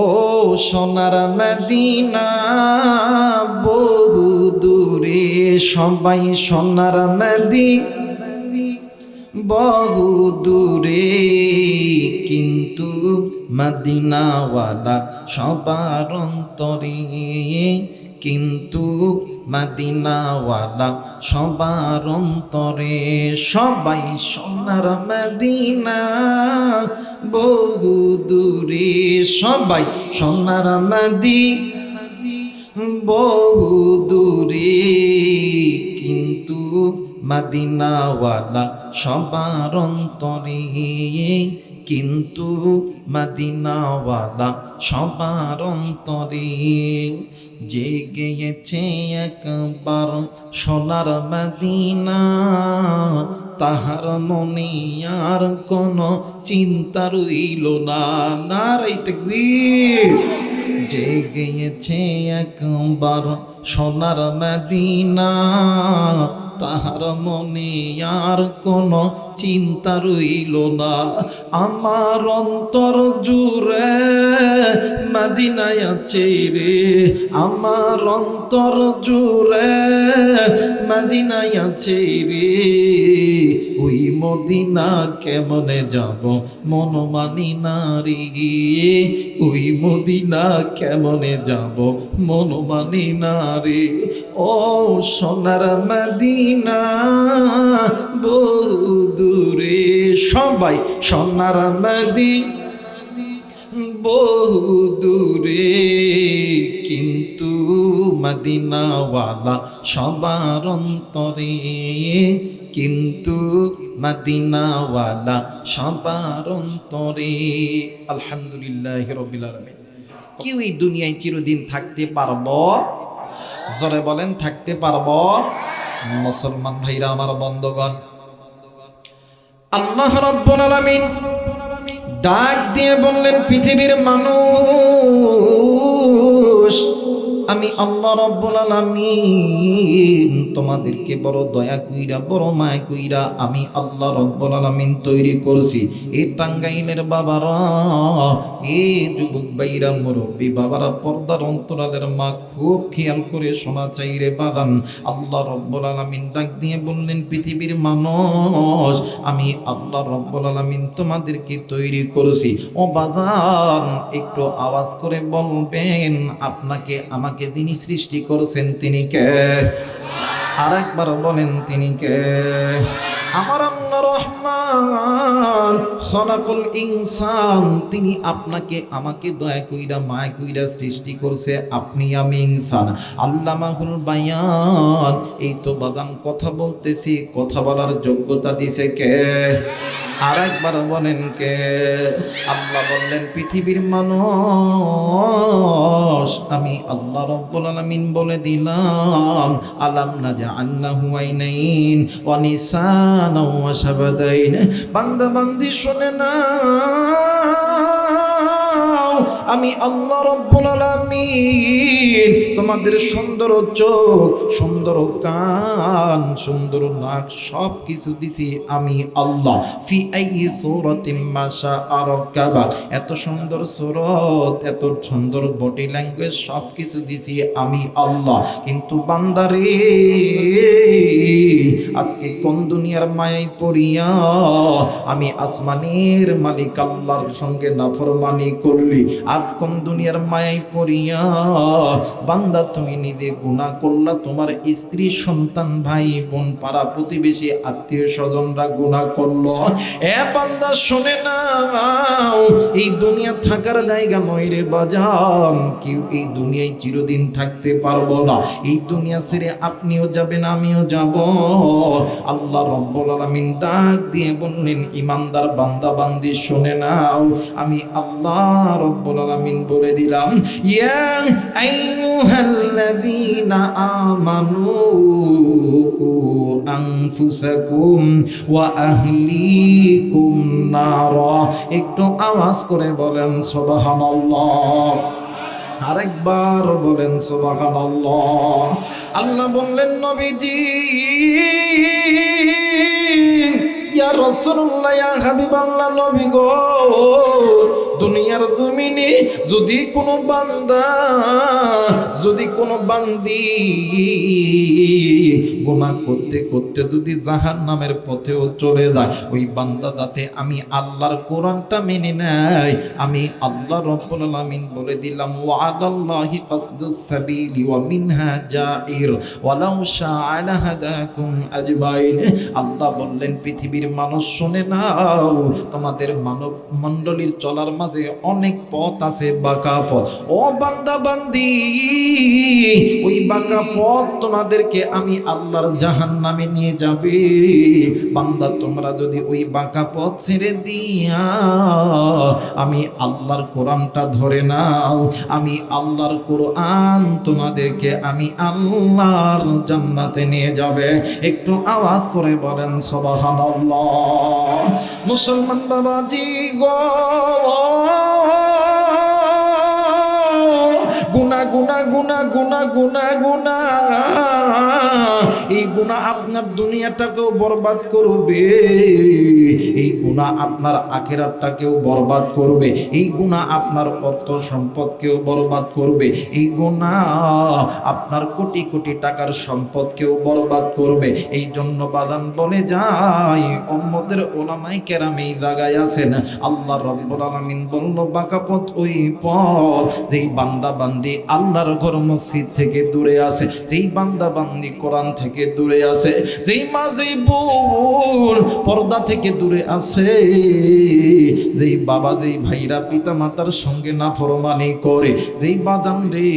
ও সোনার মদিনা বহু দূরে, সবাই সোনার মদিনা বহু দূরে, কিন্তু মদিনাওয়ালা সবার অন্তরে, কিন্তু মদিনাওয়ালা সবার অন্তরে। সবাই সোনার মদিনা বহু দূরে, সবাই সোনার মদিনা বহু দূরে, কিন্তু মদিনাওয়ালা সবার অন্তরে, কিন্তু মদিনাওয়ালা সবার অন্তরে। জেগেছে একবার সোনার মদিনা, তাহার মনে আর কোনো চিন্তা রইল না। নারে তাকবীর। জেগেছে একবার সোনার মদিনা, তাহার মনে আর কোনো চিন্তা রইল না। আমার অন্তর জুড়ে মদিনায় আছে রে, আমার অন্তর জুড়ে মদিনায় আছে রে। ওই মদিনা কেমনে যাব মন মানি না রে, ওই মদিনা কেমনে যাব মন মানি না রে। ও সোনার মদিনা বহু দূরে, সবাই সোনার মদিনা বহু দূরে, কিন্তু মদিনাওয়ালা সবার অন্তরে, কিন্তু মদিনাওয়ালা সবার অন্তরে। আলহামদুলিল্লাহ রাব্বিল আলামিন। কেউ এই দুনিয়ায় চিরদিন থাকতে পারবো? জোরে বলেন, থাকতে পারবো? মুসলমান ভাইরা আমার, বন্ধগণ, আল্লাহ রাব্বুল আলামিন ডাক দিয়ে বললেন, পৃথিবীর মানুষ, আমি আল্লাহ রাব্বুল আলামিন তোমাদেরকে বড় দয়া কইরা, বড় মায়া কইরা আমি আল্লাহ রাব্বুল আলামিন তৈরি করছি। এই টাঙ্গাইলের বাবারা, এই যুবক ভাইরা, মুরব্বী বাবারা, পর্দার অন্তরালের মা, খুব খেয়াল করে শোনা চাই রে বাদান। আল্লাহ রাব্বুল আলামিন ডাক দিয়ে বললেন, পৃথিবীর মানুষ, আমি আল্লাহ রাব্বুল আলামিন তোমাদেরকে তৈরি করেছি। ও বাদান, একটু আওয়াজ করে বলবেন, আপনাকে আমাকে যিনি সৃষ্টি করেছেন তিনি কে? আর একবার বলেন, তিনি কে? আমার আল্লাহ রহমান খলাকুল ইনসান, তিনি আপনাকে আমাকে দয়া কইরা মায়া কইরা সৃষ্টি করছে। আপনি আমি ইনসান, আল্লামাহুল বায়ান। এই তো বাদান কথা বলতেছি, কথা বলার যোগ্যতা দিছে কে? আর একবার বলেন কে? আল্লাহ বললেন, পৃথিবীর মানুষ, আমি আল্লাহ রাব্বুল আলামিন বলে দিলাম, আলাম নাজআলনাহু আইনাইন ওয়া লিসানাও ওয়া শাফাতাইন। বান্দা বান্দি শুনে নাও, আমি আল্লাহ রাব্বুল আলামিন তোমাদের সুন্দর চোখ, সুন্দর কান, সুন্দর নাক, সব কিছু দিছি আমি আল্লাহ। ফি আইয়ি সূরাতিন মা শাআ রাক্কাবা, এত সুন্দর সূরত, এত সুন্দর বডি ল্যাঙ্গুয়েজ, সব কিছু দিছি আমি আল্লাহ। কিন্তু বান্দারে, আজকে কোন দুনিয়ার মায়ায় পড়িয়া আমি আসমানের মালিক আল্লাহর সঙ্গে নাফরমানি করলি? আজ কোন দুনিয়ার মায়ায় পড়িয়া বান্দা তুমি নিজে গুনাহ করলা, তোমার স্ত্রী, সন্তান, ভাই বোন, পাড়া প্রতিবেশী, আত্মীয় স্বজনরা গুনাহ করলো। এ বান্দা শুনে নাও, এই দুনিয়া থাকার জায়গা নয় রে বাজান। কেউ এই দুনিয়ায় চিরদিন থাকতে পারবো না। এই দুনিয়া ছেড়ে আপনিও যাবেন, আমিও যাব। আল্লাহ রাব্বুল আলামিন ডাক দিয়ে বললেন, ইমানদার বান্দা বান্দি শুনে নাও, আমি আল্লাহ রাব্বুল আলামিন বলে দিলাম, ইয়া আইয়ুহাল্লাযীনা আমানু কু আনফুসাকুম ওয়া আহলিকুম নারা। একটু আওয়াজ করে বলেন সুবহানাল্লাহ। আরেকবার বলেন সুবহানাল্লাহ। আল্লাহ বললেন, নবীজি, ইয়া রাসূলুল্লাহ, ইয়া হাবিবাল্লাহ, নবী গো, দুনিয়ার জমিনে যদি কোনো বান্দা, যদি কোনো বান্দি গুনাহ করতে করতে যদি জাহান্নামের পথেও চলে যায়, ওই বান্দা যাতে আমি আল্লাহর কোরআনটা মেনে নেয়, আমি আল্লাহ রাব্বুল আলামিন বলে দিলাম ওয়া আলাল্লাহি কাসদুস সাবিলি ওয়া মিনহা জাইর ওয়ালাউ শাআ লাহাদাকুম আজমাইন। আল্লাহ বললেন পৃথিবীর মানুষ শুনে নাও, তোমাদের মানব মণ্ডলীর চলার মাঝে অনেক পথ আছে, বাঁকা পথ। ও বান্দা বান্দি, ওই বাঁকা পথ তোমাদেরকে আমি আল্লাহর জাহান্নামে নিয়ে যাবে। বান্দা তোমরা যদি ওই বাঁকা পথ ছেড়ে দিয়া আমি আল্লাহর কোরআনটা ধরে নাও, আমি আল্লাহর কোরআন তোমাদেরকে আমি আল্লাহর জান্নাতে নিয়ে যাবে। একটু আওয়াজ করে বলেন সুবহানাল্লাহ। মুসলমান বাবাজি গো, গুনা গুনা গুনা গুনা গুনা গুনা, এই গুনাহ আপনার দুনিয়াটাকেও বরবাদ করবে, এই গুনাহ আপনার আখিরাতটাকেও বরবাদ করবে, এই গুনাহ আপনার অর্থ সম্পদকেও বরবাদ করবে, এই গুনাহ আপনার কোটি কোটি টাকার সম্পদকেও বরবাদ করবে। এই জন্য বাদান বলে যায় উম্মতের উলামায়ে কেরাম এই জায়গায় আছেন, আল্লাহ রাব্বুল আলামিন বলল বাঁকা পথ ওই পথ যেই বান্দা বান্দি আল্লাহর ঘর মসজিদ থেকে দূরে আছে, যেই বান্দা বান্দি কোরআন থেকে দূরে আছে, যেই মা যেই বোন পর্দা থেকে দূরে আছে, যেই বাবা যেই ভাইরা পিতা মাতার সঙ্গে নাফরমানি করে, যেই বাদাম রে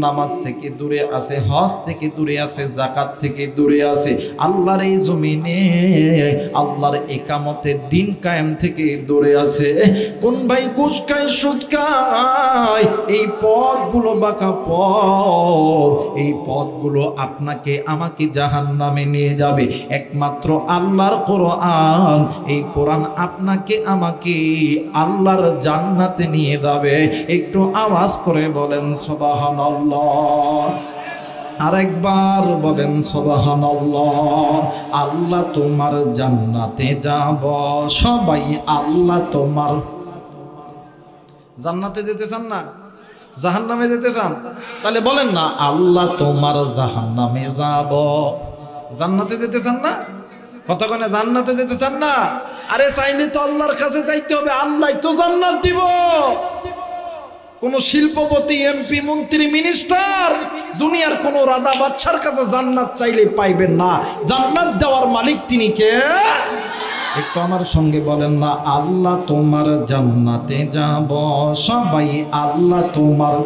নামাজ থেকে দূরে আছে, হজ থেকে দূরে আছে, যাকাত থেকে দূরে আছে, আল্লাহর এই জমিনে আল্লাহর ইকামতের দিন কায়েম থেকে দূরে আছে। কোন ভাই ঘুষ খায়, সুদ খায়, এই পথগুলো বাঁকা পথ, এই পথগুলো আপনাকে আমাকে জাহান্নামে নিয়ে যাবে। একমাত্র আল্লাহর কোরআন, এই কোরআন আপনাকে আমাকে আল্লাহর জান্নাতে নিয়ে যাবে। একটু আওয়াজ করে বলেন সুবহানাল্লাহ। আরেকবার বলেন সুবহানাল্লাহ। আল্লাহ তোমার জান্নাতে যাব, সবাই আল্লাহ তোমার জান্নাতে যেতে চান না, জাহান্নামে যেতে চান? তাহলে বলেন না আল্লাহ তোমার জাহান্নামে যাব। জান্নাতে যেতে চান না? কতক্ষণে জান্নাতে যেতে চান না? আরে চাইলে তো আল্লাহর কাছে চাইতে হবে, আল্লাহ তো জান্নাত দিব। কোন শিল্পপতি, এমপি, মন্ত্রী, মিনিস্টার, দুনিয়ার কোন রাজা বাদশার কাছে জান্নাত চাইলে পাইবেন না। জান্নাত দেওয়ার মালিক তিনি কে? একটু আমার সঙ্গে বলেন না আল্লাহ তোমার জান্নাতে যাব, সবাই আল্লাহ তোমার,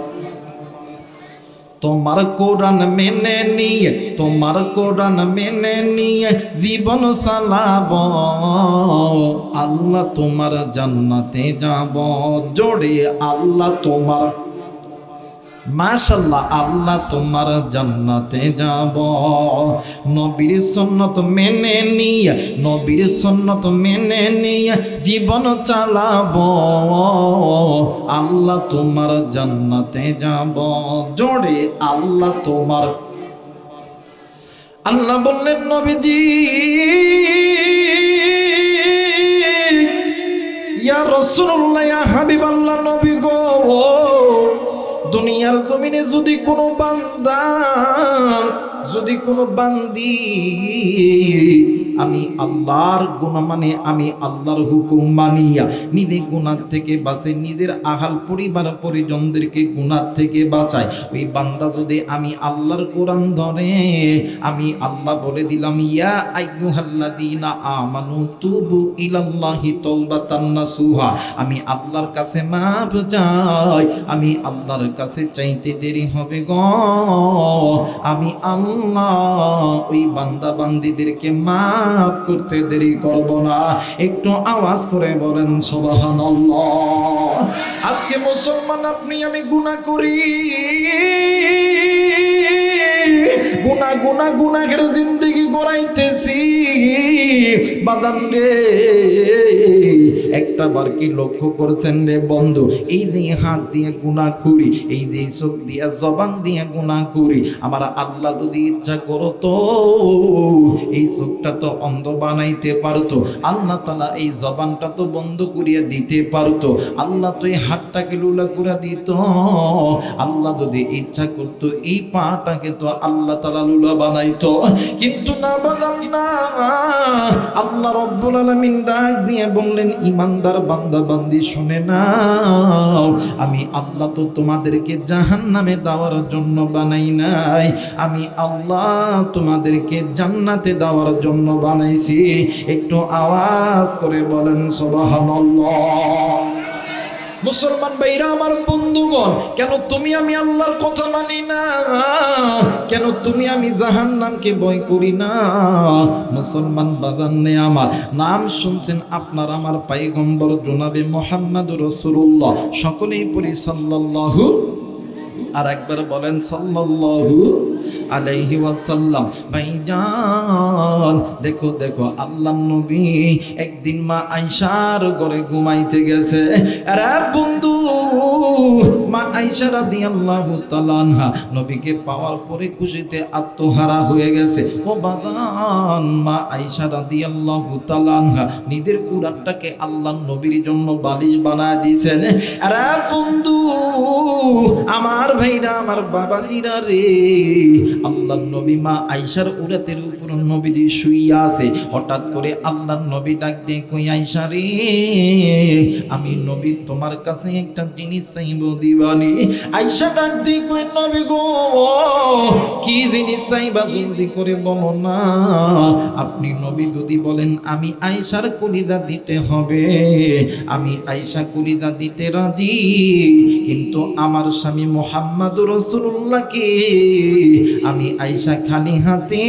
তোমার কোরআন মেনে নিয়ে, তোমার কোরআন মেনে নিয়ে জীবন চালাব, আল্লাহ তোমার জান্নাতে যাব। জোরে আল্লাহ তোমার, মাশাআল্লাহ, আল্লাহ তোমার জান্নাতে যাব। নবীর সুন্নত মেনে নিয়ে, নবীর সুন্নত মেনে নিয়ে জীবন চালাব, আল্লাহ তোমার জান্নাতে যাব। জোরে আল্লাহ তোমার। আল্লাহ বললেন নবীজি ইয়া রাসূলুল্লাহ, ইয়া হাবিবাল্লাহ, নবী গো, দুনিয়ার জমিনে যদি কোনো বান্দা, যদি কোনো বান্দি আমি আল্লাহর গুনাহ মানে আমি আল্লাহর হুকুম মানিয়া নিজে গুনাহ থেকে বাঁচে, নিজের আহাল পরিবার পরিজনদেরকে গুনাহ থেকে বাঁচায়, ওই বান্দা যদি আমি আল্লাহর কোরআন ধরে, আমি আল্লাহ বলে দিলাম ইয়া আইয়ুহাল্লাযীনা আমানু তুবু ইলাল্লাহি তাওবাতান নাসুহা, আমি আল্লাহর কাছে মাফ চাই, আমি আল্লাহর কাছে চাইতে দেরি হবে গো, আমি আল্লাহ ওই বান্দা বান্দীদেরকে মাফ করতে দেরি করব না। একটু আওয়াজ করে বলেন সুবহানাল্লাহ। আজকে মুসলমান আপনি আমি গুনাহ করি, গুনাহ গুনাহ গুনাহের জিন্দেগি গড়াইতেছি, বাদাম রে একটা বার কি লক্ষ্য করছেন রে বন্ধু, এই যে হাত দিয়ে গুনাহ করি, এই যে চোখ দিয়ে জবান দিয়ে গুনাহ করি, আমার আল্লাহ যদি ইচ্ছা করতো এই চোখটা তো অন্ধ বানাইতে পারতো, আল্লাহ তাআলা এই জবানটা তো বন্ধ করিয়া দিতে পারতো, আল্লাহ তো এই হাতটাকে লুলা করে দিত, আল্লাহ যদি ইচ্ছা করতো এই পাটাকে তো আল্লাহ তাআলা লুলা বানাইতো। কিন্তু না বানান না, আল্লাহ রব্বুল আলামিন ডাক দিয়ে বললেন, ইমানদার বান্দা বান্দি শুনে নাও, আমি আল্লাহ তো তোমাদেরকে জাহান্নামে দেওয়ার জন্য বানাই নাই, আমি আল্লাহ তোমাদেরকে জান্নাতে দেওয়ার জন্য বানাইছি। একটু আওয়াজ করে বলেন সুবহানাল্লাহ। মুসলমান ভাইরা আমার বন্ধুগণ, কেন তুমি আমি আল্লাহর কথা মানি না? কেন তুমি আমি জাহান্নামকে ভয় করি না? মুসলমান বাজানে আমার, নাম শুনছেন আপনার আমার পয়গম্বর জনাবে মুহাম্মদুর রাসূলুল্লাহ, সকলেই পড়ি সাল্লাল্লাহু, আর একবার বলেন সাল্লাল্লাহু আলাইহি ওয়াসাল্লাম। ভাইজান দেখো দেখো, আল্লাহর নবী একদিন মা আয়েশার ঘরে ঘুমাইতে গেছে। আরে বন্ধু, মা আয়েশা রাদিয়াল্লাহু তাআলা আনহা নবীকে পাওয়ার পরে খুশিতে আত্মহারা হয়ে গেছে। ও বাজান, মা আয়েশা রাদিয়াল্লাহু তাআলা আনহা নিজের কুরাতটাকে আল্লাহর নবীর জন্য বালিশ বানায় দিয়েছেন। আরে বন্ধু আমার ভাইরা, আমার বাবাজিরা রে, আল্লাহর নবী মা আয়েশার উরাতের উপর নবীজি শুইয়া আছে। হঠাৎ করে আল্লাহর নবী ডাক দিয়ে কই, আয়েশা রে, আমি নবী তোমার কাছে একটা জিনিস চাইব, দিবানি? আয়েশা ডাক দিয়ে কই, নবী গো, কি জিনিস চাইবা জলদি করে বলো না। আপনি নবী যদি বলেন আমি আয়েশার কলিজা দিতে হবে, আমি আয়েশা কলিজা দিতে রাজি, কিন্তু আমার স্বামী মুহাম্মদুর রাসূলুল্লাহকে আমি আয়েশা খালি হাতে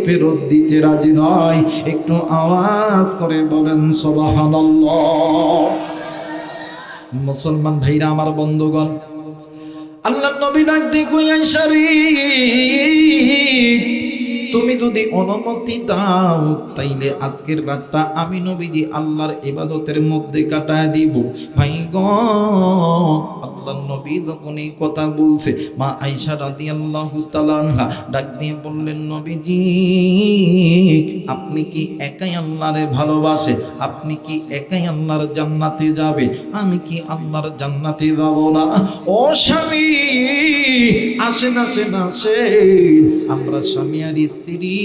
ফেরত দিতে রাজি নয়। একটু আওয়াজ করে বলেন সুবহানাল্লাহ। মুসলমান ভাইরা আমার বন্ধুগণ, আল্লাহর নবী ডাক দিয়ে কই, আয়েশা রে, তুমি যদি অনুমতি দাও তাইলে আজকের রাতটা আমি নবীজি আল্লাহর ইবাদতের মধ্যে কাটায় দিব। ভাই গো, আল্লাহর নবী যখন এই কথা বলছে, মা আয়েশা রাদিয়াল্লাহু তাআলা আনহা ডাক দিয়ে বললেন, নবীজি আপনি কি একাই আল্লাহরে ভালোবাসে? আপনি কি একাই আল্লাহর জান্নাতে যাবে? আমি কি আল্লাহর জান্নাতে যাব না? ও স্বামী, আসেন আসেন আসেন, আমরা স্বামী আর স্ত্রী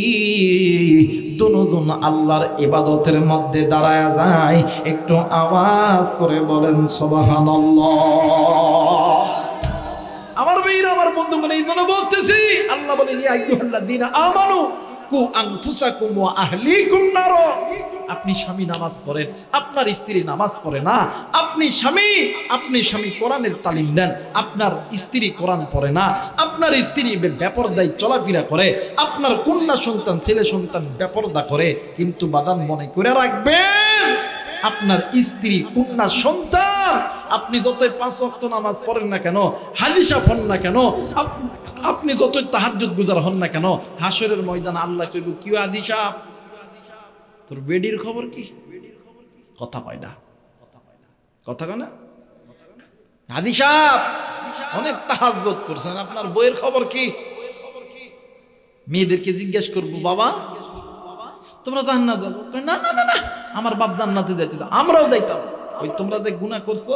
দুজন আল্লাহর ইবাদতের মধ্যে দাঁড়ায় যায়। একটু আওয়াজ করে বলেন সুবহানাল্লাহ। আমার ভাইরা, আমার বন্ধুগণ, এই জন্য বলতেছি, আল্লাহ বলেন, ইয়া আইয়ুহাল্লাযীনা আমানু কু আনফুসাকুম ওয়া আহলিকুম নার। আপনি স্বামী নামাজ পড়েন, আপনার স্ত্রী নামাজ পড়ে না। আপনি স্বামী কোরআনের তালিম দেন, আপনার স্ত্রী কোরআন পড়ে না। আপনার স্ত্রী বেপরদায় চলাফেরা করে, আপনার কন্যা সন্তান ছেলে সন্তান বেপরদা করে। কিন্তু বাদাম মনে করে রাখবেন, আপনার স্ত্রী কন্যা সন্তান, আপনি যতই 5 ওয়াক্ত নামাজ পড়েন না কেন, হাদিসা পড়েন না কেন, আপনি যতই তাহাজ্জুদ গুজার হন না কেন, হাসরের ময়দানে আল্লাহ কইব, কি হাদিসা, তোর বেডির খবর কি? কথা কয় না, কথা কয় না। হাদিসা অনেক তাহাজ্জুদ করছেন, আপনার বইয়ের খবর কি? মেয়েদেরকে জিজ্ঞেস করবো, বাবা তোমরা জান্নাত যাবো? না না না না, আমার বাপ জান্নাতে যাইতে, আমরাও যাইতাম। ওই তোমরা যে গুনাহ করছো,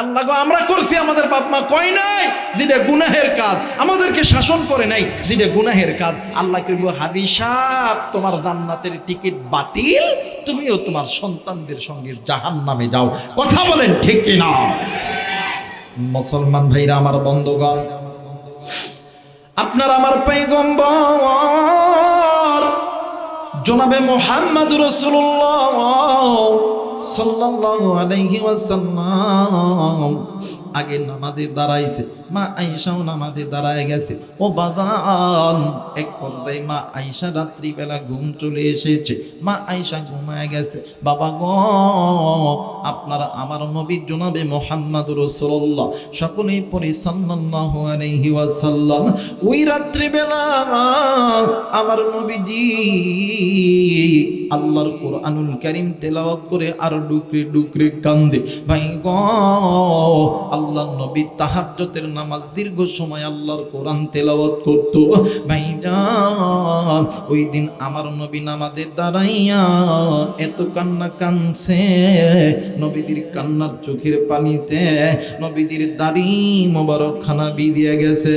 আল্লাহ গো আমরা করছি, আমাদের বাপ মা কয় নাই যেটা গুনাহের কাজ, আমাদেরকে শাসন করে নাই যেটা গুনাহের কাজ। আল্লাহ কইব, হাদিসা তোমার জান্নাতের টিকিট বাতিল, তুমিও তোমার সন্তানদের সঙ্গে জাহান্নামে যাও। কথা বলেন ঠিক কি না? মুসলমান ভাইরা আমার বন্ধুগণ, আপনার আমার পয়গম্বর জনাবে মুহাম্মদুর রাসূলুল্লাহ সাল্লাল্লাহু আলাইহি ওয়াসাল্লাম আগে নামাজে দাঁড়াইছে, মা আয়েশাও নামাজে দাঁড়ায় গেছে। ও বাজান, এক পর্যায়ে মা আয়েশা রাত্রিবেলা ঘুম চলে এসেছে, মা আয়েশা ঘুমায় গেছে। বাবা গো, আপনারা আমার নবী জনাবে মুহাম্মদুর রাসূলুল্লাহ, সকলেই পড়ি সাল্লাল্লাহু আলাইহি ওয়াসাল্লাম, ওই রাত্রিবেলা আমার নবীজি আল্লাহর কোরআনুল কারীম তেলাওয়াত করে আর ডুকরে ডুকরে কান্দে। ভাই গো, আল্লাহর নবী তাহাজ্জুদের নামাজ দীর্ঘ সময় আল্লাহর কোরআন তেলাওয়াত করত। ভাইজান, ওই দিন আমার নবী নামাজে দাঁড়াইয়া এত কান্না কানছে, নবীদের কান্নার চোখের পানিতে নবীদের দাড়ি মোবারক খানা বিদিয়ে গেছে।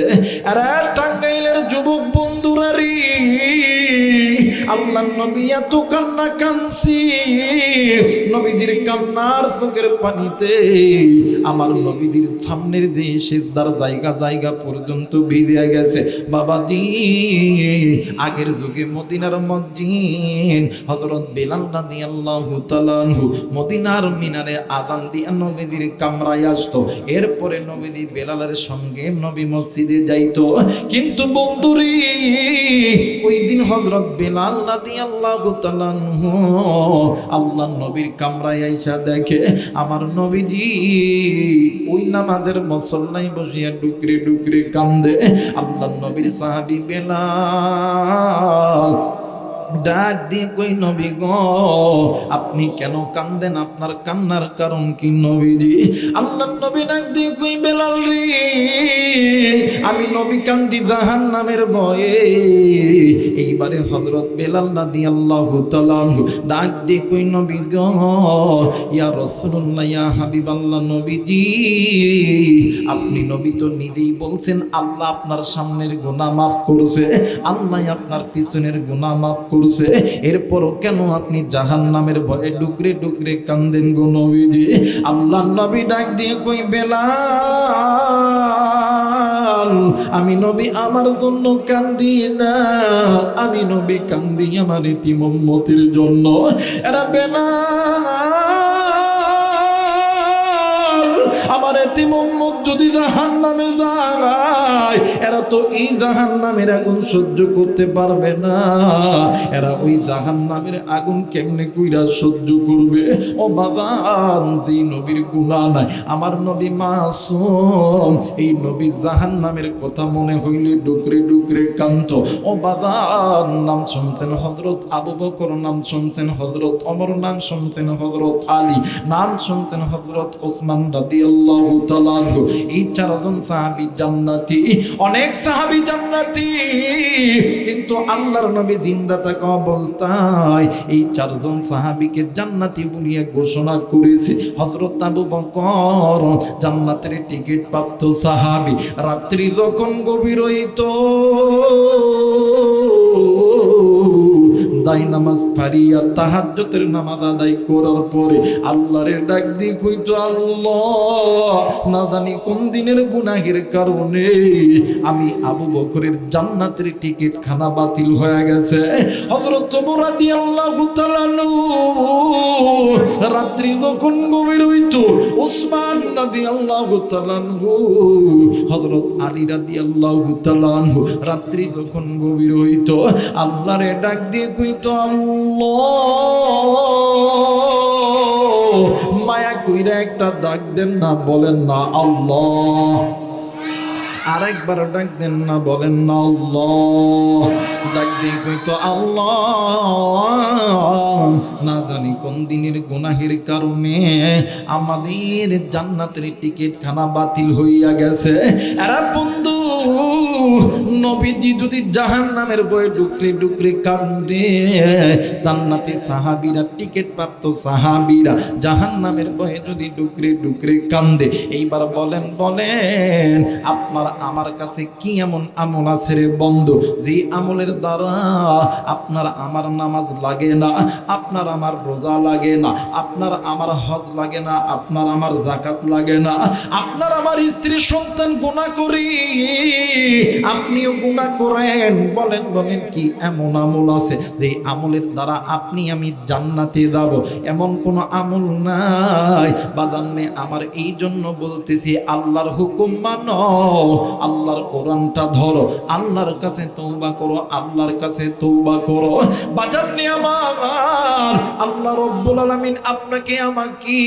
আরে টাঙ্গাইলের যুবক বন্ধুরা রে, আল্লাহর নবী এত কান্না কানছি, নবীদের কান্নার চোখের পানিতে আমার নবীদের সামনের যে সিজদার জায়গা জায়গা পর্যন্ত ভিজে গেছে। বাবাজি, আগের যুগে মদিনার মসজিদ হযরত বেলাল রাদিয়াল্লাহু তাআলা আনহু মদিনার মিনারে আযান দিয়া নবীদের কামরায় আসতো, এরপরে নবীজি বেলালের সঙ্গে নবী মসজিদে যাইতো। কিন্তু বন্ধুরে, ওই দিন হযরত বেলাল রাদিয়াল্লাহু তাআলা আনহু আল্লাহর নবীর কামরায় আইসা দেখে আমার নবীজি ওই নামাজের মুসল্লায় বসিয়া ডুকরে ডুকরে কান্দে। আল্লাহর নবীর সাহাবী বেলাল ডাক দিয়ে কই, নবী গো, আপনি কেন কান্দেন? আপনার কান্নার কারণ কি নবীজি? আল্লাহর নবী ডাক দিয়ে কই, বেলাল রে, আমি নবী কান্দি জাহান্নামের ভয়ে। এইবারে হযরত বেলাল রাদিয়াল্লাহু তাআলা আনহু ডাক দিয়ে কই, নবী গো, ইয়া রাসূলুল্লাহ, ইয়া হাবিবাল্লাহ, নবীজি, আপনি নবী তো নিজেই বলছেন আল্লাহ আপনার সামনের গুনাহ মাফ করছে, আল্লাহ আপনার পিছনের গুনাহ মাফ করছে, এরপরও কেন আপনি জাহান্নামের ভয়ে ডুকরে ডুকরে কান্দেন গো নবীজি? আল্লাহর নবী ডাক দিয়ে কই, বেলাল, আমি নবী আমার জন্য কান্দি না, আমি নবী কান্দি আমার এতিম উম্মতের জন্য। এরা বেলাল, আমার এতিম উম্মত যদি জাহান্নামে যায়, এরা তো এই জাহান্নামের আগুন সহ্য করতে পারবে না, এরা ওই জাহান্নামের আগুন কেমনে কইরা সহ্য করবে? ও বাবা, যে নবীর গুনাহ নাই, আমার নবী মাসুম, এই নবী জাহান্নামের কথা মনে হইলে ডুকরে ডুকরে কান্ত। ও বাবা, নাম শুনছেন হযরত আবু বকর, নাম শুনছেন হযরত ওমর, নাম শুনছেন হযরত আলী, নাম শুনছেন হযরত ওসমান রাদিয়াল্লাহু তাআলা আনহু। এই চারজন সাহাবী জান্নাতি। অনেক সাহাবী জান্নাতি, কিন্তু আল্লাহর নবী জিন্দা থাকা অবস্থায় এই চারজন সাহাবীকে জান্নাতি বলিয়া ঘোষণা করেছে। হযরত আবু বকর জান্নাতের টিকিট প্রাপ্ত সাহাবী। রাত্রি যখন গভীর হইত, দাই নামাজ ফারিয়া তাহাজ্জুদের নামাজ আদায় করার পরে আল্লাহরে ডাক দিয়ে কইতো, আল্লাহ, না জানি কোন দিনের গুনাহের কারণে আমি আবু বকরের জান্নাতের টিকিট খানা বাতিল হয়ে গেছে। হযরত ওমর রাদিয়াল্লাহু তাআলা রাত্রি যখন গভীর হইতো, ওসমান রাদিয়াল্লাহু তাআলা, হযরত আলী রাদিয়াল্লাহু তাআলা রাত্রি যখন গভীর হইতো, আল্লাহরে ডাক দিয়ে কইতো, আল্লাহ, মায়া কইরা একটা ডাক দেন না, বলেন না আল্লাহ। আরেকবার ডাক দেন না, বলেন না আল্লাহ। ডাক দিয়ে কইতো, আল্লাহ, না জানি কোন দিনের গুনাহের কারণে আমাদের জান্নাতের টিকিট খানা বাতিল হইয়া গেছে। এরা বন্ধু, নবীজি যদি জাহান্নামের ভয়ে ডুকরে ডুকরে কান্দে, জান্নাতি সাহাবীরা, টিকিট প্রাপ্ত সাহাবীরা জাহান্নামের ভয়ে যদি ডুকরে ডুকরে কান্দে, এইবার বলেন বলেন, আপনার আমার কাছে কি এমন আমল আছে রে বন্ধু, যে আমলের দ্বারা আপনার আমার নামাজ লাগে না, আপনার আমার রোজা লাগে না, আপনার আমার হজ লাগে না, আপনার আমার যাকাত লাগে না, আপনার আমার স্ত্রী সন্তান গুনাহ করি, আপনিও গুনাহ করেন? বলেন বলেন, কি এমন আমল আছে যে আমলের দ্বারা আপনি আমি জান্নাতে যাব? এমন কোন আমল নাই বাদান্নে। আমার এই জন্য বলতেছি, আল্লাহর হুকুম মানো, আল্লাহর কোরআনটা ধরো, আল্লাহর কাছে তওবা করো, আল্লাহর কাছে তওবা করো। বাজান্নে আমার, আল্লাহ রব্বুল আলামিন আপনাকে আমাকে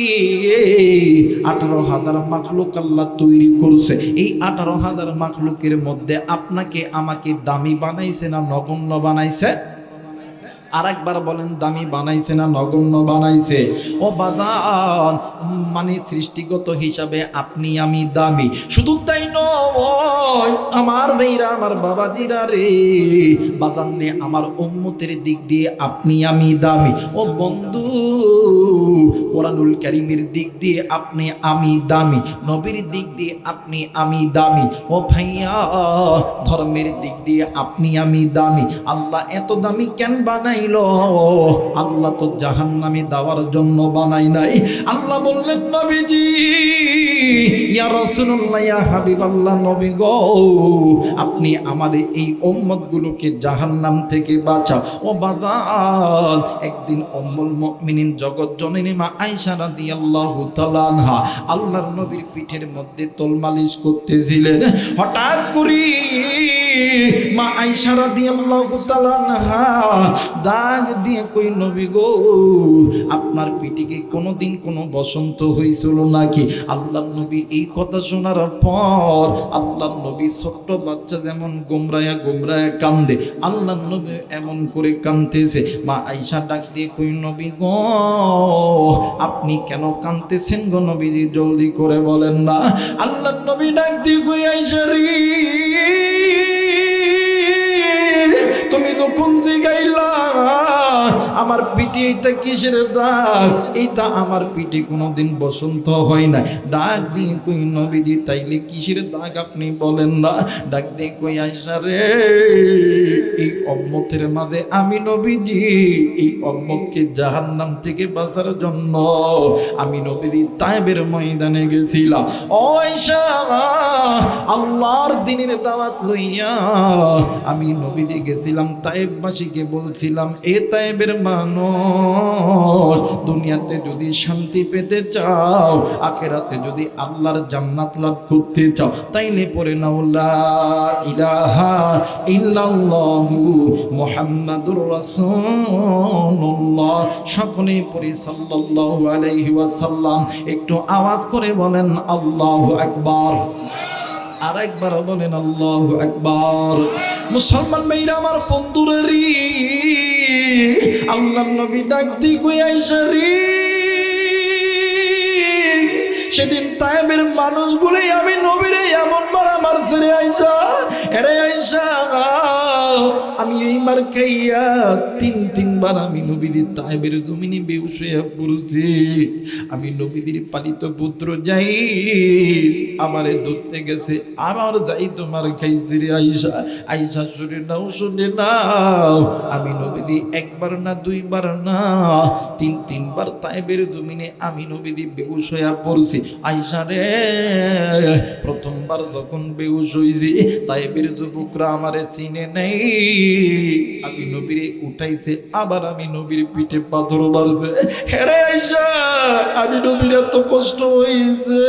18,000 মাখলুক আল্লাহ তৈরি করছে। এই 18,000 মাখলুকের মধ্যে আপনাকে আমাকে দামি বানাইছে না নগণ্য বানাইছে? আরেকবার বলেন, দামি বানাইছে না নগণ্য বানাইছে? ও বাদান, মানে সৃষ্টিগত হিসাবে আপনি আমি দামি। শুধু তাই নয় আমার ভাইরা, আমার বাবাজিরা রে, বাদান নে, আমার উম্মতের দিক দিয়ে আপনি আমি দামি। ও বন্ধু, কোরআনুল কারীমের দিক দিয়ে আপনি আমি দামি, নবীর দিক দিয়ে আপনি আমি দামি। ও ভাইয়া, ধর্মের দিক দিয়ে আপনি আমি দামি। আল্লাহ এত দামি কেন বানাইলো? আল্লাহ তো জাহান্নামে দেওয়ার জন্য বানাই নাই। আল্লাহ বললেন, নবীজি, ইয়া রাসূলুল্লাহ, ইয়া হাবিবাল্লাহ, নবী গো, আপনি আমাদের এই উম্মতগুলোকে জাহান্নাম থেকে বাঁচাও। ও বাজার, একদিন উম্মুল মুমিনিন জগৎ জননী মা আয়েশা রাদিয়াল্লাহু তাআলা আনহা আল্লাহর নবীর পিঠের মধ্যে তোল মালিশ করতেছিলেন। হঠাৎ করে মা আয়েশা রাদিয়াল্লাহু তাআলা আনহা ডাক দিয়ে কই, নবী গো, আপনার পিঠে কি কোনোদিন কোনো বসন্ত হয়েছিল নাকি? আল্লাহর নবী এই কথা শোনার পর, আল্লাহর নবী ছোট্ট বাচ্চা যেমন গোমরায়া গোমরায়া কান্দে, আল্লাহর নবী এমন করে কাঁদতেছে। মা আয়েশা ডাক দিয়ে কই, নবী গো, আপনি কেন কাঁদতেছেন গো নবীজি, জলদি করে বলেন না। আল্লাহর নবী ডাক দিয়ে কই, আয়েশা রে, তুমি তো কোন জিগাইলা আমার পিঠে এটা কিসের দাগ? এইটা আমার পিঠে কোনোদিন বসন্ত হয় না। ডাক দিয়ে কই, নবীজি, তাইলে কিসের দাগ আপনি বলেন না? ডাক দিয়ে কই, আয়েশা রে, এই উম্মতের মাঝে আমি নবীজি এই উম্মতকে জাহান্নাম থেকে বাঁচার জন্য আমি নবীজি তায়েবের ময়দানে গেছিলাম। ও আয়েশা, আল্লাহর দ্বীনের দাওয়াত লইয়া আমি নবীজি গেছিলাম তায়েববাসীকে বলছিলাম, এ তায়েবের মানুষ, দুনিয়াতে যদি শান্তি পেতে চাও, আখিরাতে যদি আল্লাহর জান্নাত লাভ করতে চাও, তাইলে পড়ে নাও লা ইলাহা ইল্লাল্লাহু মুহাম্মাদুর রাসূলুল্লাহ। সকলেই পড়ি সাল্লাল্লাহু আলাইহি ওয়াসাল্লাম। একটু আওয়াজ করে বলেন আল্লাহু আকবার। আর একবার বলেন আল্লাহু আকবার। মুসলমান ভাইরা আমার, বন্ধুরা রে, আল্লাহর নবী ডাক দি কই, আয়েশা রে, সেদিন তায়েবের মানুষগুলো আমি নবীরে এমন মারা মারছে রে আয়েশা, এরে আয়েশা, আমি এই মার খাইয়া তিনবার আমি নবীর তায়েবের জমিনে বেহুশ হয়ে পড়ছি। আমি নবীর পালিত পুত্র যাই আমারে ধরতে গেছে, আমার যাই তোমার খাইছি রে আয়েশা। আয়েশা, শুনে নাও, শুনে নাও, আমি নবীদি একবার না দুইবার না তিনবার তায়েবের জমিনে আমি নবীদি বেহুশ হয়ে পড়ছি। আয়েশা রে, প্রথমবার যখন বেহুশ হইছি তায়েবের যুবকরা আমারে চিনে নেই, আমি নবীরে উঠাইছে, আবার আমি নবীর পিঠে পাথর মারছে। হেরে আয়েশা, আমি নবীর এত কষ্ট হইছে,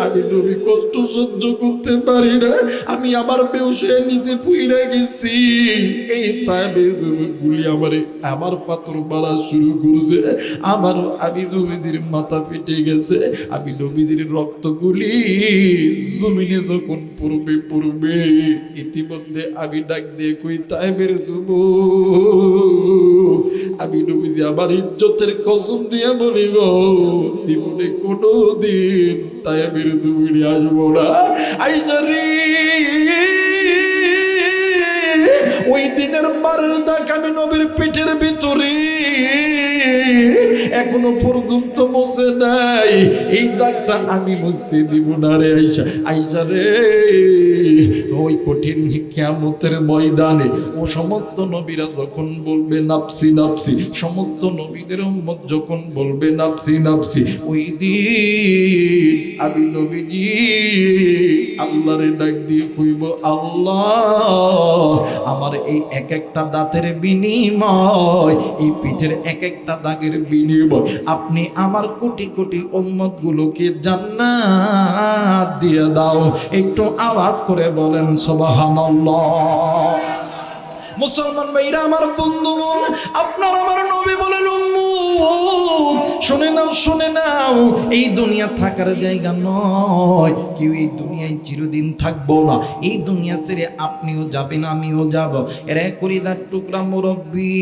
আমি নবী কষ্ট সহ্য করতে পারি না, আমি আবার বেহুশ হয়ে নিচে পুইরা গেছি। এই তায়েবের যুবকগুলি আমারে আবার পাথর মারা শুরু করছে, আমারও আমি নবীদের মাথা ফেটে গেছে, আমি নবীদের রক্তগুলি জমিনে যখন পড়বে ইতিমধ্যে আমি ডাক দিয়ে কই, তায়েবের যুবক, আমি নবীজি আমার ইজ্জতের কসম দিয়া বলি গো, জীবনে কোনোদিন তায়েবের জমিনে আসবো না। আয়েশা রে, ওই দিনের মারের দাগ আমি নবীর পিঠের ভিতরে এখনো পর্যন্ত মুছে নাই, এই দাগটা আমি মুছতে দিব না রে আয়েশা। আয়েশা রে, ওই কঠিন কিয়ামতের ময়দানে ও সমস্ত নবীরা যখন বলবে নাফসি নাফসি, সমস্ত নবীদের উম্মত যখন বলবে নাফসি নাফসি, ওই দিন আমি নবীজি আল্লাহরে ডাক দিয়ে কইব, আল্লাহ, আমার এই এক একটা দাঁতের বিনিময়, এই পিঠের এক একটা দাগের বিনিময় আপনি আমার কোটি কোটি উম্মতগুলোকে জান্নাত দিয়ে দাও। একটু আওয়াজ করে বলেন সুবহানাল্লাহ। মুসলমান ভাইরা আমার বন্ধুগণ, আপনার আমার নবী বলেন উম্মত শুনে নাও এই দুনিয়া থাকার জায়গা নয়, কেউ এই দুনিয়ায় চিরদিন থাকবো না। এই দুনিয়া ছেড়ে আপনিও যাবেন, আমিও যাব। এরা কলিজার টুকরা মুরব্বী,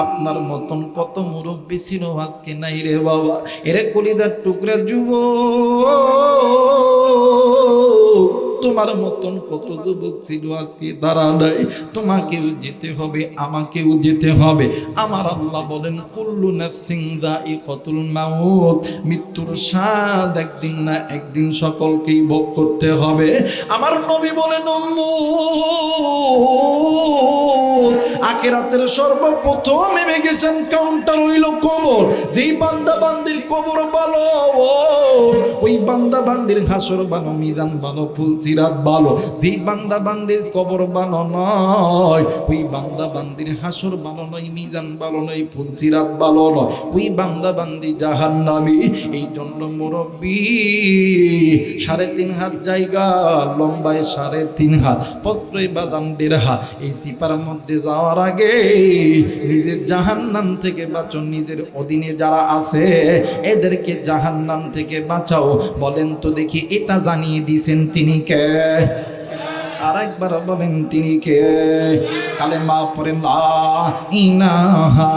আপনার মতন কত মুরব্বী ছিল আজকে নাই রে বাবা। এরা কলিজার টুকরা যুবক, তোমার মতন কত যুবক ছিল আজকে তারা নাই। তোমাকেও যেতে হবে, আমাকেও যেতে হবে। আমার আল্লাহ বলেন কুল্লু নাফসিন যায়িকাতুল মাউত, মৃত্যুর স্বাদ একদিন না একদিন সকলকেই ভোগ করতে হবে। আমার নবী বলেন আখিরাতের সর্বপ্রথম ইমিগ্রেশন কাউন্টার হইল কবর। যেই বান্দা বান্দির কবর ভালো, ওই বান্দা বান্দির হাসর ভালো, মিজান ভালো, ফুলসিরাত ভালো। যেই বান্দা বান্দির কবর ভালো নয়, ওই বান্দা বান্দির হাসর ভালো নয়, মিজান ভালো নয়, ফুলসিরাত ভালো নয়, ওই বান্দা বান্দি জাহান্নামী। এই জন্য মুরব্বী 3.5 হাত জায়গা, লম্বায় 3.5 হাত, প্রশ্রয় বাদাম 1.5 হাত। এই সিপার মধ্যে যাওয়ার আগে নিজের জাহান্নাম থেকে বাঁচো, নিজের অধীনে যারা আছে এদেরকে জাহান্নাম থেকে বাঁচাও। বলেন তো দেখি, এটা জানিয়ে দিয়েছেন তিনি কে? আর একবার বলেন তিনি কে? কালেমা পড়ে লা ইলাহা,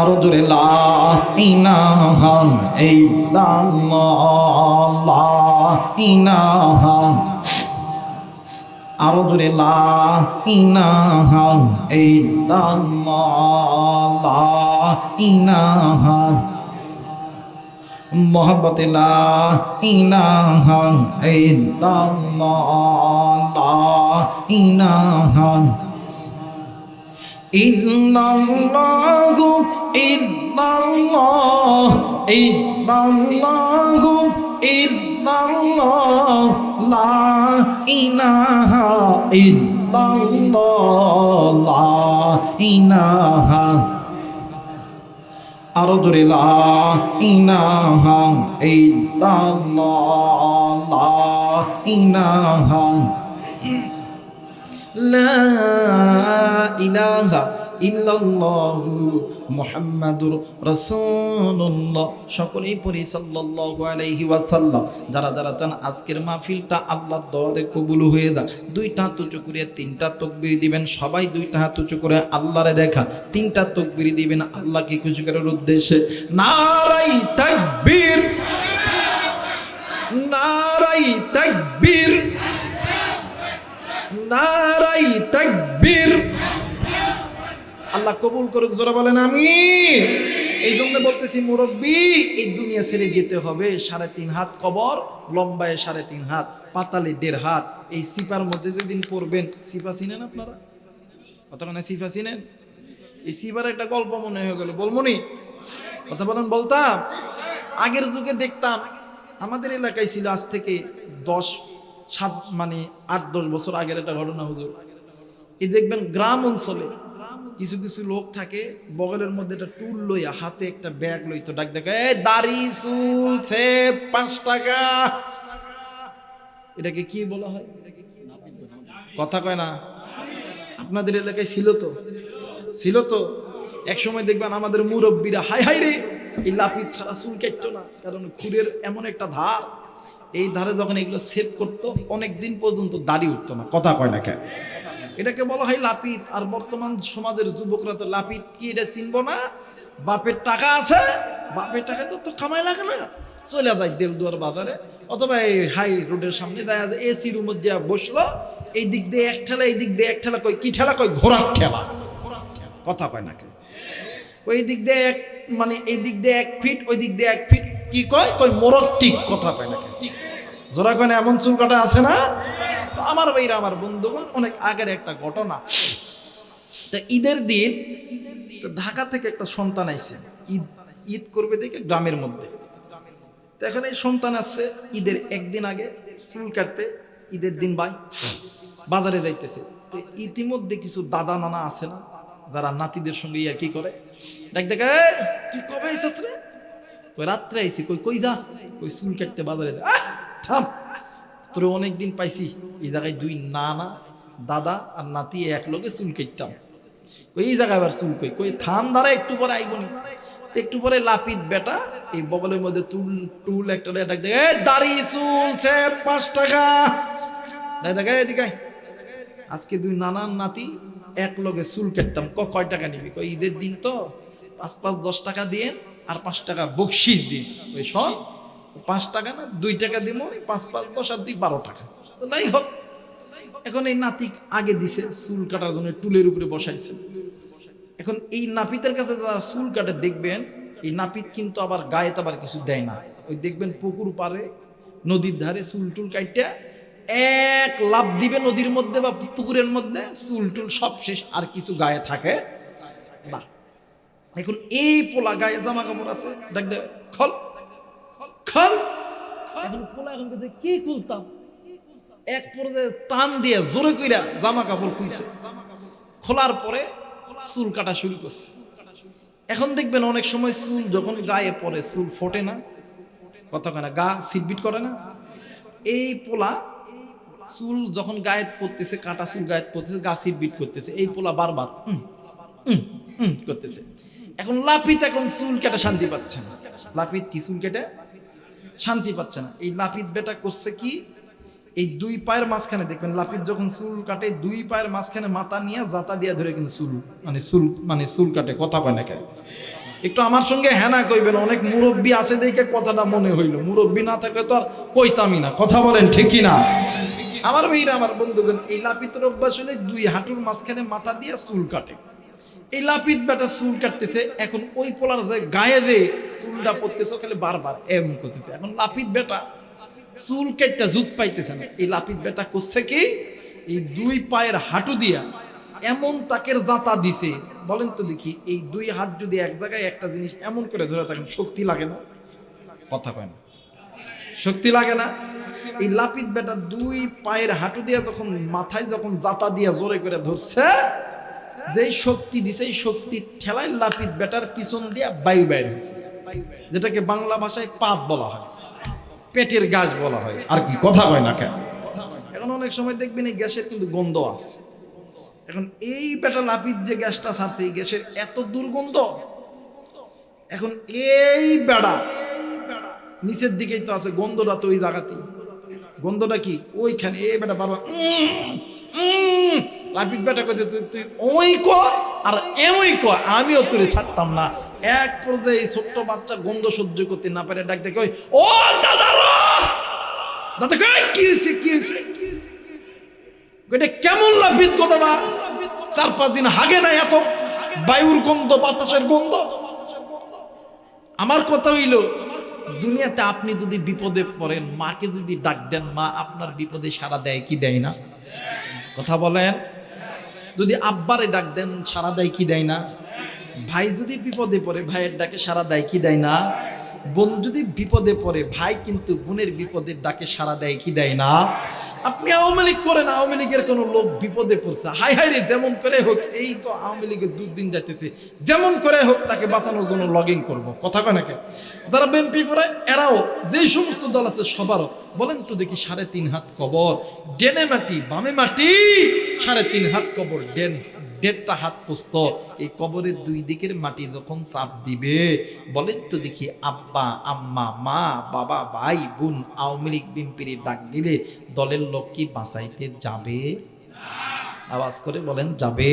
আরো জোরে লা ইলাহা ইল্লাল্লাহ, লা ইলাহা, আরো জোরে লা ইলাহা ইল্লাল্লাহ, লা ইলাহা, মোহাব্বতে লা ইলাহা ইল্লাল্লাহ, লা ইলাহা ইল্লাল্লাহু ইল্লাল্লাহ, ইল্লাল্লাহু ইল্লাল্লাহ, লা ইলাহা ইল্লাল্লাহ, লা ইলাহা, আরো জোরে লা ইলাহা ইল্লাল্লাহ, লা ইলাহা, লা ইলাহা ইল্লাল্লাহু মুহাম্মাদুর রাসূলুল্লাহ। সকলেই পড়ি সাল্লাল্লাহু আলাইহি ওয়াসাল্লাম। যারা যারা চান আজকের মাহফিলটা আল্লাহর দরবারে কবুল হয়ে যাক, 2টা হাত উঁচু করে 3টা তাকবীর দিবেন। সবাই 2টা হাত উঁচু করে আল্লাহরে দেখা 3টা তাকবীর দিবেন আল্লাহকে খুশি করার উদ্দেশ্যে। নারাই তাকবীর, নারাই তাকবীর, নারাই তাকবীর। আল্লাহ কবুল করুক, জোরে বলেন আমিন। এই জন্য বলতেছি মুরব্বী, এই দুনিয়া ছেড়ে যেতে হবে। 3.5 হাত কবর, লম্বায় 3.5 হাত, পাতালে 1.5 হাত। এই সিপার মধ্যে যেদিন পড়বেন, সিপা চিনেন আপনারা? কথা মানে সিপা চিনেন? এই সিপার একটা গল্প মনে হয়ে গেল, বলমনি কথা বলেন, বলতাম। আগের যুগে দেখতাম, আমাদের এলাকায় ছিল আজ থেকে 8-10 বছর আগের একটা ঘটনা হুজুর। এই দেখবেন গ্রাম অঞ্চলে কিছু কিছু লোক থাকে, বগলের মধ্যে একটা টুল লইয়া, হাতে একটা ব্যাগ লইতো, ডাক দেখে এই দাড়ি চুল ছেপ 5 টাকা। এটাকে কি বলা হয়? কথা কয় না? আপনাদের এলাকায় ছিল তো? ছিল তো? এক সময় দেখবেন আমাদের মুরব্বীরা হাই হাই রে, এই লাপিত ছাড়া চুল কাটতো না, কারণ খুরের এমন একটা ধার, এই ধারে যখন এগুলো সেভ করতো অনেক দিন পর্যন্ত দাড়ি উঠতো না। কথা কয় না কেন? এটাকে বলা হয় লাপিত। আর বর্তমান সমাজের যুবকরা তো লাপিত কি এটা চিনবো না। বাপের টাকা আছে, বাপের টাকা তো কামাই লাগে না, চলে যায় দেলদুয়ার বাজারে অথবা এই হাই রোডের সামনে দেখা যায় এসি রুমের যা বসলো, এই দিক দিয়ে এক ঠেলা, এই দিক দিয়ে এক ঠেলা। কই কি ঠেলা? কই ঘোড়ার ঠেলা। কথা কয় না কেন? ওই দিক দিয়ে এক এই দিক দিয়ে 1 ফিট, ওই দিক দিয়ে 1 ফিট। কি কয়? কই মোরগ টিক। কথা কয় না কেন? ঠিক জোড়া কয় না? এমন চুল কাটা আছে না? আমার ভাইরা, আমার বন্ধুগণ, অনেক আগের একটা ঘটনা। তা ঈদের দিন ঢাকা থেকে একটা সন্তান আইছে, ঈদ করবে দেখে গ্রামের মধ্যে। তো এখন এই সন্তান আসছে ঈদের একদিন আগে চুল কাটবে, ঈদের দিন ভাই বাজারে যাইতেছে। তো ইতিমধ্যে কিছু দাদা নানা আছে না, যারা নাতিদের সঙ্গে আর কি করে, ডাক দেখে তুই কবে আইছিস রে? কই রাত্রে আইছি। কই কই যাস? কই চুল কাটতে বাজারে। থাম, তোর অনেকদিন পাইছি এই জায়গায় দুই নানা দাদা আর নাতি এক লগে চুল কেটতাম, এই জায়গায় আবার চুল কই থাম দাঁড়া, একটু পরে আইবনি। একটু পরে লাপিত বেটা এই বগলের মধ্যে টুল একটা ডাক দেয়, দাড়ি চুলছে 5 টাকা, দেখা এদিকে আজকে দুই নানান নাতি এক লগে চুল কাটতাম। কয় টাকা নিবি? কই ঈদের দিন তো 5 10 টাকা দিয়ে আর 5 টাকা বকশিস দিন। ওই শোন 5 টাকা না 2 টাকা দিব, 5 5 10 আর 2 12 টাকা। তো তাই হোক, এখন এই নাতি আগে দিছে চুল কাটার জন্য, টুলের উপরে বসাইছে। এখন এই নাপিতের কাছে যারা চুল কাটে দেখবেন, এই নাপিত কিন্তু আবার গায়ে তো আবার কিছু দেয় না। ওই দেখবেন পুকুর পারে নদীর ধারে চুল টুল কাইটা এক লাফ দিবে নদীর মধ্যে বা পুকুরের মধ্যে, চুল টুল সব শেষ, আর কিছু গায়ে থাকে না। এখন এই পোলা গায়ে জামা কাপড় আছে, ডাক দে খল খল। এখন পোলা এখন কি খুলতাম, এক পর্যায়ে টান দিয়ে জোরে কইরা জামা কাপড় খুলছে। খোলার পরে চুল কাটা শুরু করছে। এখন দেখবেন অনেক সময় চুল যখন গায়ে পড়ে চুল ফোটে না, কথা কয় না, গা সিটবিট করে না। এই পোলা চুল যখন গায়ে পড়তেছে, কাটা চুল গায়ে পড়তেছে, গা সিটবিট করতেছে, এই পোলা বারবার করতেছে। এখন লাপিত এখন চুল কেটে শান্তি পাচ্ছে না। লাপিত কি চুল কেটে শান্তি পাচ্ছে না। এই লাপিত বেটা করছে কি, এই 2 পায়ের মাঝখানে দেখবেন লাপিত যখন চুল কাটে 2 পায়ের মাঝখানে মাথা নিয়ে জাতা দিয়ে ধরে কিন্তু চুল কাটে। কথা কয় না কেন? একটু আমার সঙ্গে হ্যানা কইবেন, অনেক মুরব্বী আছে দেখে কথাটা মনে হইল, মুরব্বী না থাকলে তো আর কইতামই না। কথা বলেন ঠিক কি না? আমার ভাইরা, আমার বন্ধুগণ, এই লাপিতের অভ্যাস হলে 2 হাঁটুর মাঝখানে মাথা দিয়ে চুল কাটে। এই লাপিত বেটা চুল কাটতেছে, এখন ওই পোলার যে গায়ে দে চুলটা পড়তেছে খালি বারবার এম করতেছে। এখন লাপিত বেটা চুল কেটটা জুত পাইতেছে না। এই লাপিত বেটা করছে কি, এই 2 পায়ের হাঁটু দিয়া এমন তাকের জাতা দিছে, বলেন তো দেখি, এই 2 হাত যদি এক জায়গায় একটা জিনিস এমন করে ধরে থাকেন, শক্তি লাগে না? কথা কয় না, শক্তি লাগে না? এই লাপিত বেটা 2 পায়ের হাঁটু দিয়া যখন মাথায় যখন জাতা দিয়া জোরে করে ধরছে, যেই শক্তি দিছে এই শক্তির ঠেলায় লাপিত বেটার পিছন দিয়া বায়ু বাইর হয়েছে, যেটাকে বাংলা ভাষায় পাত বলা হয়, পেটের গ্যাস বলা হয় আর কি। কথা কয় না কেন? এখন অনেক সময় দেখবেন এই গ্যাসের কিন্তু গন্ধ আছে। এখন এই বেটা লাপিত যে গ্যাসটা ছাড়ছে, এই গ্যাসের এত দুর্গন্ধ। এখন এই বেড়া নিচের দিকেই তো আছে, গন্ধটা তো ওই জায়গাতেই। গন্ধটা কি ওইখানে। এই বেটা বারবার লাপিত বেটা কইতে, তুই ওই ক আর এমই ক, আমিও তোর ছাড়তাম না। এক পর্যায়ে ছোট্ট বাচ্চা গন্ধ সহ্য করতে না পারে ডাক দেখে, ও দাদা দাদা কি হয়েছে, কি হয়েছে? কেমন লাপিত গো দাদা, 4-5 দিন হাগে না, এত বায়ুর গন্ধ, বাতাসের গন্ধ। আমার কথা হইল, দুনিয়াতে আপনি যদি বিপদে পড়েন, মাকে যদি ডাক দেন, মা আপনার বিপদে সাড়া দেয় কি দেয় না? কথা বলেন। যদি আব্বারে ডাক দেন, সাড়া দেয় কি দেয় না? ভাই যদি বিপদে পড়ে, ভাইয়ের ডাকে সাড়া দেয় কি দেয় না? বোন যদি বিপদে পড়ে, ভাই কিন্তু বোনের বিপদের ডাকে সাড়া দেয় কি দেয় না? আপনি আওয়ামী লীগ করেন, আওয়ামী লীগের কোনো লোক বিপদে পড়ছে, হাই হাই রে, যেমন করে হোক, এই তো আওয়ামী লীগের দুর্দিন যাইতেছে, যেমন করে হোক তাকে বাঁচানোর জন্য লগইন করব। কথা কয় নাকি? যারা বিএনপি করে এরাও, যেই সমস্ত দল আছে সবারও। বলেন তো দেখি, 3.5 হাত কবর, ডেনে মাটি বামে মাটি, 3.5 হাত কবর, 1.5টা হাত পোস্ত, এই কবরের 2 দিকের মাটি যখন চাপ দিবে, বলেন তো দেখি, আব্বা আম্মা মা বাবা ভাই বোন আওয়ামী লীগ বিএনপির ডাক দিলে দলের লোক কি বাঁচাইতে যাবে? আওয়াজ করে বলেন, যাবে?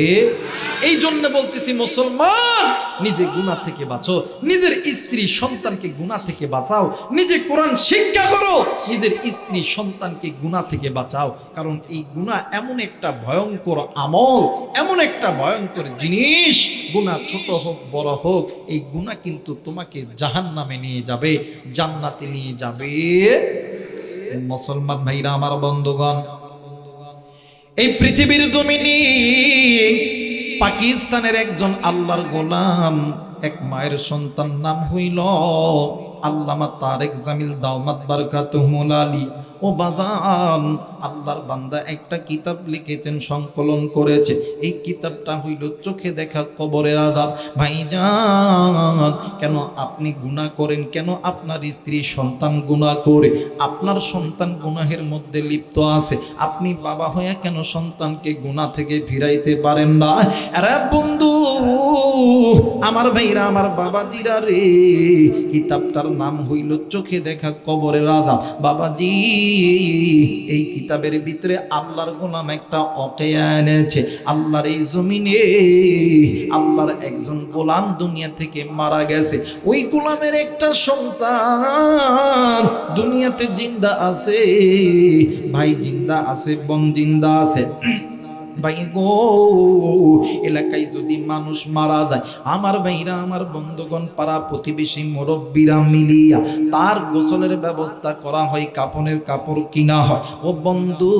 এই জন্য বলতেছি, মুসলমান, নিজে গুনাহ থেকে বাঁচো, নিজের স্ত্রী সন্তানকে গুনাহ থেকে বাঁচাও, নিজে কোরআন শিক্ষা করো, নিজের স্ত্রী সন্তানকে গুনাহ থেকে বাঁচাও। কারণ এই গুনাহ এমন একটা ভয়ঙ্কর আমল, এমন একটা ভয়ঙ্কর জিনিস, গুনাহ ছোট হোক বড় হোক, এই গুনাহ কিন্তু তোমাকে জাহান্নামে নিয়ে যাবে, জান্নাতে নিয়ে যাবে। মুসলমান ভাইরা, আমার বন্ধুগণ, এই পৃথিবীর জমিনে পাকিস্তানের একজন আল্লাহর গোলাম, এক মায়ের সন্তান, নাম হইল আল্লামা তারেক জামিল দাওমাত বারকাতুহুল আলী। ও বাদান, আল্লাহর বান্দা একটা কিতাব লিখেছেন, সংকলন করেছে। এই কিতাবটা হইল চোখে দেখা কবরের আযাব। ভাইজান, কেন আপনি গুনাহ করেন? কেন আপনার স্ত্রী সন্তান গুনাহ করে? আপনার সন্তান গুনাহের মধ্যে লিপ্ত আছে, আপনি বাবা হয়ে কেন সন্তানকে গুনাহ থেকে ফিরাইতে পারেন না? আরে বন্ধু, আমার ভাইরা, আমার বাবাজিরা রে, কিতাবটার নাম হইল চোখে দেখা কবরের আযাব। বাবাজি, এই কিতাবের ভিতরে আল্লাহর গোলাম একটা ওয়াকিয়া এনেছে। আল্লাহর এই জমিনে আল্লাহর একজন গোলাম দুনিয়া থেকে মারা গেছে। ওই গোলামের একটা সন্তান দুনিয়াতে জিন্দা আছে। ভাই জিন্দা আছে, বোন জিন্দা আছে। ভাই গো, এলাকায় যদি মানুষ মারা যায়, আমার ভাইরা, আমার বন্ধুগণ, পাড়া প্রতিবেশী মুরব্বীরা মিলিয়া তার গোসলের ব্যবস্থা করা হয়, কাপনের কাপড় কিনা হয়, ও বন্ধু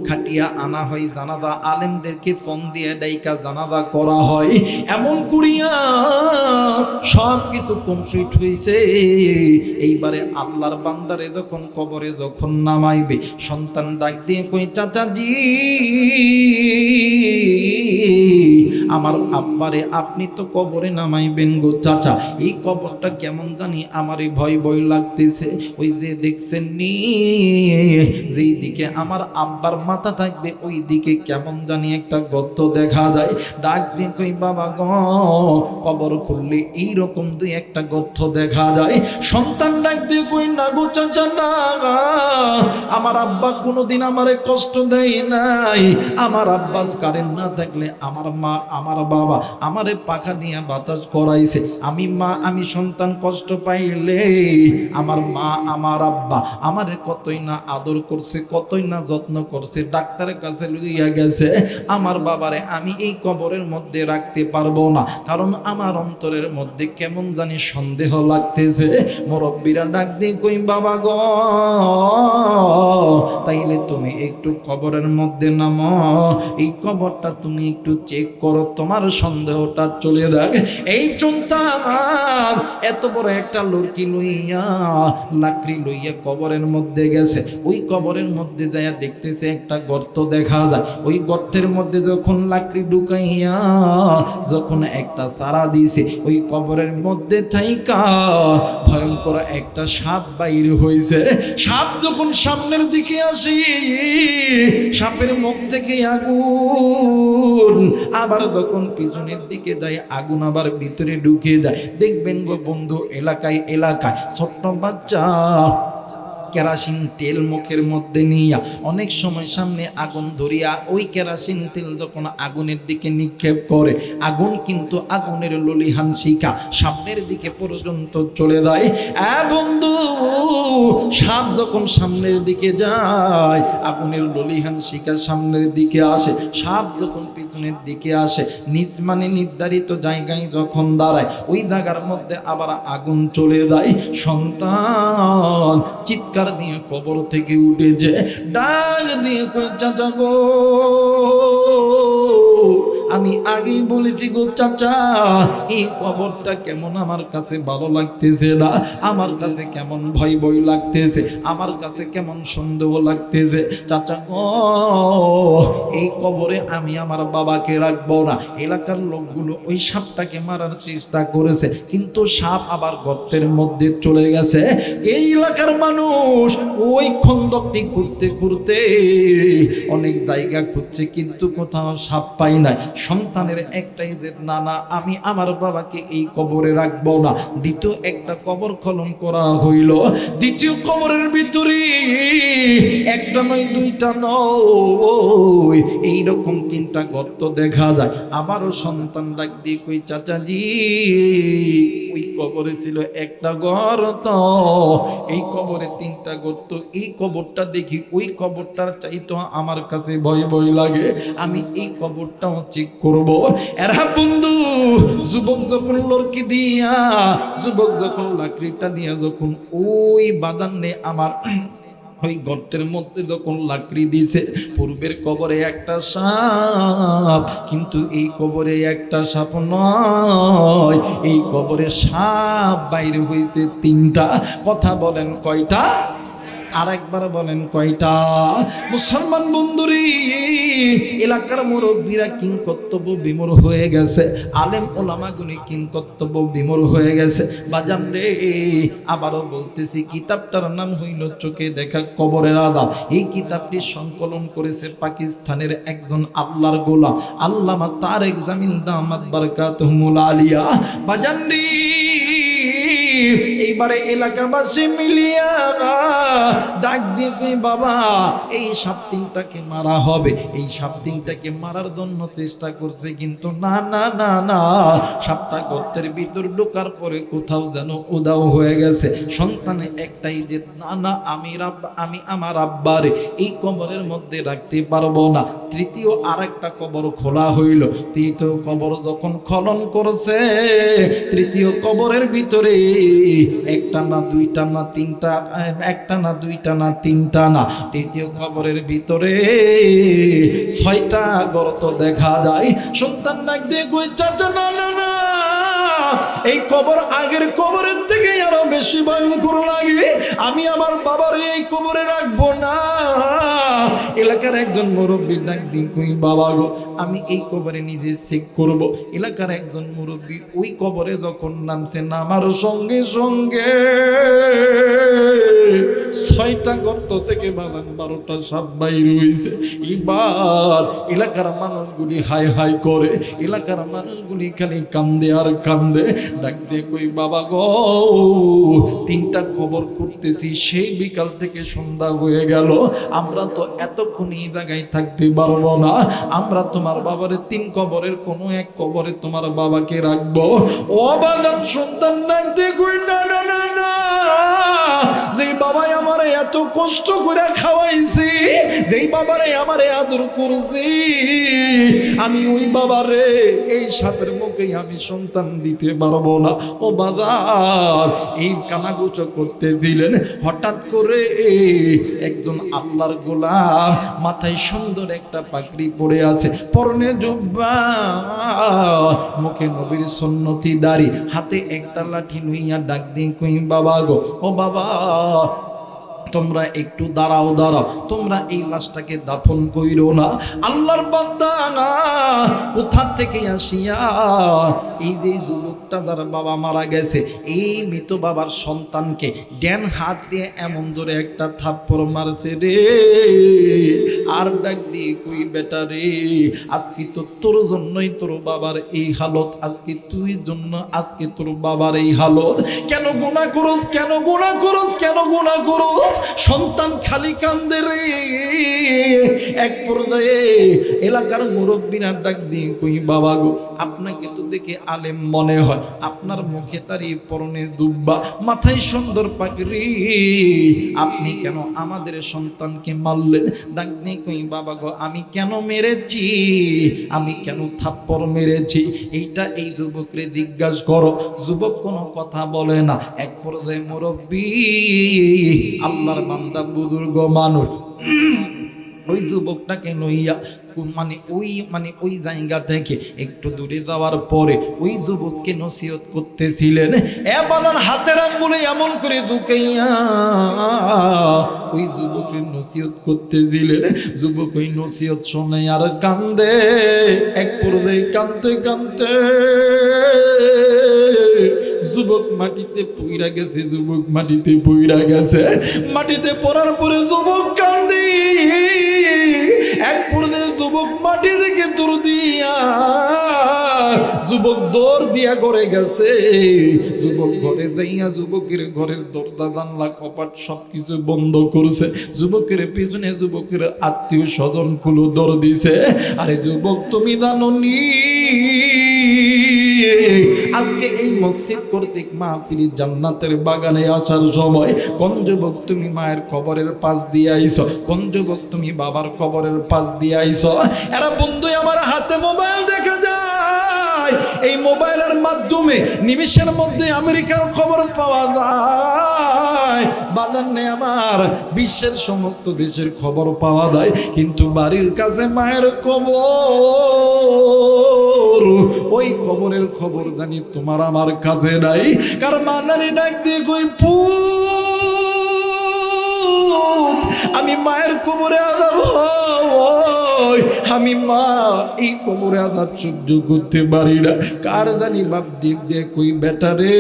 খাটিয়া আনা হয়, জানাজা আলেমদেরকে ফোন দিয়ে ডাইকা জানাজা করা হয়। এমন করিয়া সব কিছু কমপ্লিট হয়েছে। এইবারে আল্লাহর বান্দারে যখন কবরে যখন নামাইবে, সন্তান ডাক দিয়ে কই, চাচাজি, আমার আব্বারে আপনি তো কবরে নামাইবেন গো চাচা। এই কবরটা কেমন জানি আমারই ভয় ভয় লাগতেছে। ওই যে দেখছেন নি, যেই দিকে আমার আব্বার মাথা থাকবে ওই দিকে কেমন জানি একটা গর্ত দেখা যায়। ডাক দিয়ে কই, বাবা গ, কবর খুললে এইরকম দুই একটা গর্ত দেখা যায়। সন্তান ডাক দিয়ে কই, না গো চাচা না, আমার আব্বা কোনোদিন আমারে কষ্ট দেয় নাই। আমার আব্বা কারেন্ট না থাকলে আমার মা, আমার বাবা আমারে পাখা দিয়ে বাতাস করাইছে। আমি সন্তান কষ্ট পাইলে আমার মা, আমার আব্বা আমারে কতই না আদর করছে, কতই না যত্ন করছে, ডাক্তারের কাছে লইয়া গেছে। আমার বাবারে আমি এই কবরের মধ্যে রাখতে পারবো না, কারণ আমার অন্তরের মধ্যে কেমন জানি সন্দেহ লাগতেছে। মুরব্বীরা ডাক দিয়ে কই, বাবা গো, তাইলে তুমি একটু কবরের মধ্যে নামো, এই কবরটা তুমি একটু চেক করো, তোমার সন্দেহটা চলে যাক। এই চিন্তা, এত বড় একটা লড়কি লইয়া, লাকড়ি লইয়া কবরের মধ্যে গেছে। ওই কবরের মধ্যে যাইয়া দেখতেছে একটা গর্ত দেখা যায়। ওই গর্তের মধ্যে যখন লাকড়ি ঢুকাইয়া যখন একটা সারা দিছে, ওই কবরের মধ্যে থাইকা ভয়ঙ্কর একটা সাপ বাইর হইছে। সাপ যখন সামনের দিকে আসি, সাপের মুখ থেকে আগুন, আবার যখন পিছনের দিকে যায় আগুন আবার ভিতরে ঢুকে যায়। দেখবেন গো বন্ধু, এলাকায় এলাকায় ছোট্ট বাচ্চা কেরাসিন তেল মুখের মধ্যে নিয়া অনেক সময় সামনে আগুন ধরিয়া ওই কেরাসিন তেল যখন আগুনের দিকে নিক্ষেপ করে, আগুন কিন্তু আগুনের ললিহান শিখা সামনের দিকে পর্যন্ত চলে যায়। বন্ধু, সাপ যখন সামনের দিকে যায়, আগুনের ললিহান শিখা সামনের দিকে আসে। সাপ যখন পিছনের দিকে আসে, নিজ মানে নির্ধারিত জায়গায় যখন দাঁড়ায়, ওই জায়গার মধ্যে আবার আগুন চলে যায়। সন্তান চিৎকার দিয়ে কবর থেকে উঠেছে, ডাক দিয়ে কই, চাচা গো, আমি আগেই বলেছি গো চাচা, এই কবরটা কেমন আমার কাছে ভালো লাগতেছে না, আমার কাছে কেমন ভয় ভয় লাগতেছে, আমার কাছে কেমন সন্দেহ লাগতেছে। চাচা গো, এই কবরে আমি আমার বাবাকে রাখবো না। এলাকার লোকগুলো ওই সাপটাকে মারার চেষ্টা করেছে, কিন্তু সাপ আবার গর্তের মধ্যে চলে গেছে। এই এলাকার মানুষ ওই খন্দকটি ঘুরতে ঘুরতে অনেক জায়গা খুঁজছে, কিন্তু কোথাও সাপ পাই নাই। সন্তানের একটাই যে, না না, আমি আমার বাবাকে এই কবরে রাখবো না। দ্বিতীয় একটা কবর খনন করা হইল। দ্বিতীয় কবরের ভিতরে একটা নয়, দুইটা নয়, এইরকম তিনটা গর্ত দেখা যায়। আবারও সন্তান ডাক দিয়ে কই, চাচাজি, ওই কবরে ছিল একটা গর্ত, এই কবরে তিনটা গর্ত। এই কবরটা দেখি ওই কবরটার চাইতো আমার কাছে ভয় ভয় লাগে, আমি এই কবরটাও চেক করব। এরা বন্ধু, যুবক যখন লড়কি দিয়া, যুবক যখন লাকড়িটা দিয়া যখন ওই বাদান্নে আমার ওই গর্তের মধ্যে যখন লাকড়ি দিছে, পূর্বের কবরে একটা সাপ, কিন্তু এই কবরে একটা সাপ নয়, এই কবরে সাপ বাইরে হয়েছে তিনটা। কথা বলেন কয়টা? আর একবার বলেন কয়টা? মুসলমান বন্ধুরি, এলাকার মুরব্বীরা কিংকর্তব্য বিমূঢ় হয়ে গেছে, আলেম ওলামাগুনি কিংকর্তব্য বিমূঢ় হয়ে গেছে। বাজান রে, আবারও বলতেছি, কিতাবটার নাম হইল চোখে দেখা কবরের আযাব। এই কিতাবটি সংকলন করেছে পাকিস্তানের একজন আল্লাহর গোলাম আল্লামা তারেক জামিল দামাত বারকাতুহুল আলিয়া। বাজান রে, এইবারে এলাকাবাসী মিলিয়া ডাক দিয়ে কই, বাবা এই সাপ তিনটাকে মারা হবে। এই সাপ তিনটাকে মারার জন্য চেষ্টা করছে, কিন্তু না না না না, সাপটা গর্তের ভিতর ঢোকার পরে কোথাও যেন উদাও হয়ে গেছে। সন্তানে একটাই যে, না না, আমি আমার আব্বারে এই কবরের মধ্যে রাখতে পারবো না। তৃতীয় আর একটা কবর খোলা হইল। তৃতীয় কবর যখন খনন করছে, তৃতীয় কবরের ভিতরে একটা না দুইটা না তিনটা, একটা না দুইটা না তিনটা না, তৃতীয় কবরের ভিতরে 6টা গর্ত দেখা যায়। সন্তান ডাক দিয়ে কই, চাচা না না না, এই কবর আগের কবরের থেকে আরো বেশি ভয়ঙ্কর লাগে, আমি আমার বাবার এই কবরে রাখবো না। এলাকার একজন মুরব্বী ডাক দিয়ে কই, বাবা গো, আমি এই কবরে নিজে চেক করব। এলাকার একজন মুরব্বী ওই কবরে যখন নামছে, নামার সঙ্গে সঙ্গে 6টা গর্ত থেকে বাগান 12টা সাপ বাইর হইছে। এবার এলাকার মানুষগুলি হাই হাই করে, এলাকার মানুষগুলি খালি কান্দে আর কান্দে। ডাক দিয়ে কই, বাবা গো, 3টা কবর করতেছি, সেই বিকাল থেকে সন্ধ্যা হয়ে গেল, আমরা তো এতক্ষণ এই জায়গায় থাকতে পারবো না, আমরা তোমার বাবারে 3 কবরের কোনো এক কবরে তোমার বাবাকে রাখবো। ও বাদাম সন্তান ডাক দিয়ে কই, না না না না, যেই বাবাই আমারে এত কষ্ট করে খাওয়াইছি, যেই বাবারে আমারে আদর করছি, আমি ওই বাবারে এই সাপের মুখে আমি সন্তান দিতে পারবো না। ও বাবা, এই কানাগুচো করতেছিলেন, হঠাৎ করে একজন আল্লাহর গোলাম, মাথায় সুন্দর একটা পাগড়ি পরে আছে, পরনে জুব্বা, মুখে নবীর সুন্নতি দাড়ি, হাতে একটা লাঠি লইয়া ডাক দিয়ে কই, বাবা গো, ও বাবা, তোমরা একটু দাঁড়াও দাঁড়াও, তোমরা এই লাশটাকে দাফন কইরো না। আল্লাহর বান্দা না, কোথা থেকে আসিয়া এই যে যুবকটা যার বাবা মারা গেছে, এই মৃত বাবার সন্তানকে ডান হাত দিয়ে এমন ধরে একটা থাপ্পড় মারছে রে। আর ডাক দিয়ে কই, বেটা রে, আজকে তো তোর জন্যই তোর বাবার এই হালত, আজকে তুই জন্য আজকে তোর বাবার এই হালত। কেন গুনাহ করস, কেন গুনাহ করস, কেন গুনাহ করস? সন্তান খালি কান্দে রে। এক পর্যায়ে এলাকার মুরব্বীরা ডাক দিয়ে কই, বাবা গো, আপনাকে তো দেখে আলেম মনে হয়, আপনার মুখে তারি, পরনে দুব্বা, মাথায় সুন্দর পাগড়ি, আপনি কেন আমাদের সন্তানকে মারলেন? ডাক দিয়ে কই, বাবা গো, আমি কেন মেরেছি, আমি কেন থাপ্পড় মেরেছি, এইটা এই যুবকরে জিজ্ঞাসা করো। যুবক কোনো কথা বলে না। এক পর্যায়ে মুরব্বী, আল্লাহর বান্দা, বুজুর্গ মানুষ, ওই যুবকটাকে লইয়া মানে ওই জায়গা থেকে একটু দূরে যাওয়ার পরে ওই যুবককে নসিহত করতেছিলেন। এবার হাতের আঙ্গুলে এমন করে ঢুকাইয়া ওই যুবকের নসিহত করতেছিলেন। যুবক ওই নসিহত শোনে আর কান্দে। এক পর্যায়ে কান্দতে কান্দতে যুবক মাটিতে পইরা গেছে, যুবক মাটিতে পইরা গেছে। মাটিতে পড়ার পরে যুবক কান্দে। এক পর্যায়ে যুবক মাটি থেকে দৌড় দিয়া যুবক দৌড় দিয়া ঘরে গেছে। যুবক ঘরে যাইয়া যুবকের ঘরের দরজা জানলা কপাট সবকিছু বন্ধ করছে। যুবকের পিছনে যুবকের আত্মীয় স্বজন গুলো দৌড় দিছে। আরে যুবক, তুমি জানো নি আজকে এই মসজিদ কর্তৃক মাহফিল জান্নাতের বাগানে আসার সময় কোন যুবক তুমি মায়ের কবরের পাশ দিয়ে আইছো, কোন যুবক তুমি বাবার কবরের পাশ দিয়ে আইছো? এরা বন্ধু, আমার হাতে মোবাইল দেখা যায়, এই মোবাইলের মাধ্যমে নিমিষের মধ্যে আমেরিকার খবর পাওয়া যায়। বাজার নেই আমার, বিশ্বের সমস্ত দেশের খবর পাওয়া যায়, কিন্তু বাড়ির কাছে মায়ের কবর, ওই কবরের খবর জানি তোমার আমার কাছে নাই। কার মানানি ডাক দিয়ে কই, আমি মায়ের কবরে আযাব হয়, আমি মা এই কবরে আযাব সহ্য করতে পারি না। কার জানি বাপ দিক দিয়ে কই বেটা রে,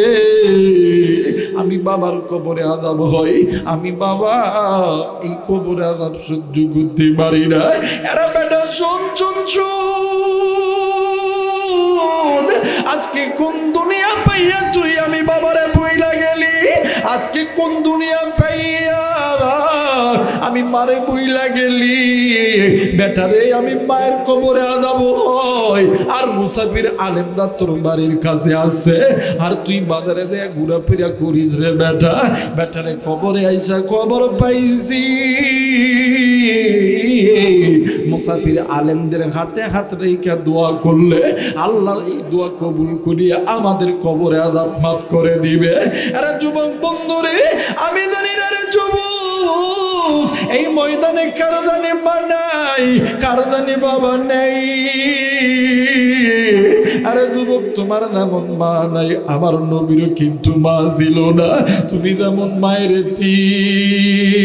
আমি বাবার কবরে আযাব হয়, আমি বাবা এই কবরে আযাব সহ্য করতে পারি না। এরা বেটা শুন শুন শুন, আজকে কোন দুনিয়া পাইয়া তুই আমি বাবারে বইলা গেলি? আজকে কোন দুনিয়া পাইয়া আমি মারে বইলা গেলি? বেটারে আমি মায়ের কবরে আযাব হয়, আর মুসাফির আলেমরা তোর বাড়ির কাছে আছে, আর তুই বাজারে দেয়া ঘুরাফেরা করিস রে বেটা। বেটারে কবরে আইসা খবর পাইছি মুসাফির আলেমদের হাতে হাত রেখে দোয়া করলে আল্লাহ এই দোয়া কবুল করিয়া আমাদের কবরে আযাব মাফ করে দিবে। আরে যুবক বন্ধুরে, আমি জানি না রে যুবক, এই ময়দানে কারদানি মা নাই, কারদানি বাবা নেই। আরে যুবক, তোমার যেমন মা নাই, আমার নবীরও কিন্তু মা ছিল না। তুমি যেমন মায়ের এতিম,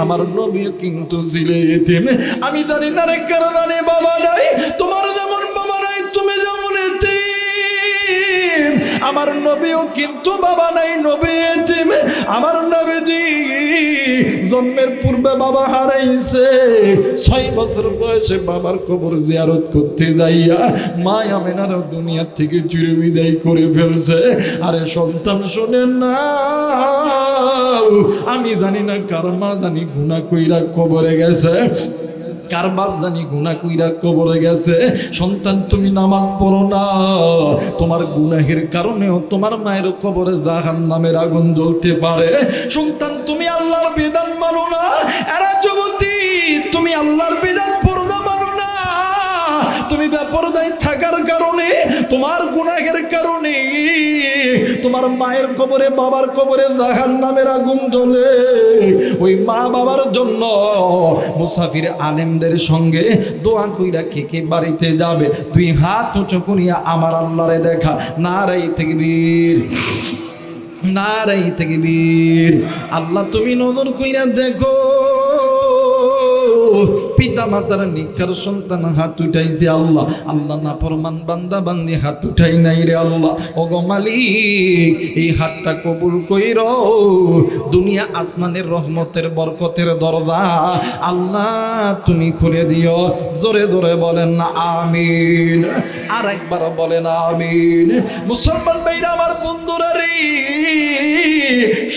আমার নবীও কিন্তু ছিল এতিম। আমি জানি না রে কারদানি বাবা নাই, তোমার যেমন বাবা নাই, তুমি যেমন এতিম, আমার নবীও কিন্তু বাবা নাই, নবী এতিম। আমার নবীজি জন্মের পূর্বে বাবা হারাইছে, 6 বছর বয়সে বাবার কবর জিয়ারত করতে যাইয়া মা আমেনার দুনিয়া থেকে চিরবিদায় করে ফেলছে। আরে সন্তান শোনেন না, আমি জানি না কার মা জানি গুনাহ কইরা কবরে গেছে, কার বাপ জানি গুনাহ কইরা কবরে গেছে। সন্তান তুমি নামাজ পড়ো না, তোমার গুনাহের কারণেও তোমার মায়ের কবরে জাহান্নামের আগুন জ্বলতে পারে। সন্তান তুমি আল্লাহর বিধান মানো না, এরা যুবতী তুমি আল্লাহর বিধান পর্দা মানো না, তুমি বেপরদায় থাকার কারণে, তোমার গুনাহের কারণে তোমার মায়ের কবরে বাবার কবরে জাহান্নামের আগুন জ্বলে। ওই মা বাবার জন্য মুসাফির আলেমদের সঙ্গে দোয়া কইরা কে কে বাড়িতে যাবে? তুই হাত উঁচু করিয়া আমার আল্লাহরে দেখা। নারায়ে তাকবীর, নারায়ে তাকবীর। আল্লাহ তুমি নজর কইরা দেখো, পিতা মাতার নিকার সন্তান হাত উঠাইছে আল্লাহ, আল্লাহ না ফরমান বান্দা বান্দি হাত উঠাই নাই রে আল্লাহ। ওগো মালিক, এই হাতটা কবুল কইরো, দুনিয়া আসমানের রহমতের বরকতের দরজা আল্লাহ তুমি খুলে দিও। জোরে জোরে বলেন না আমিন, আর একবার বলেন আমিন। মুসলমান ভাইরা আমার বন্ধুরা রে,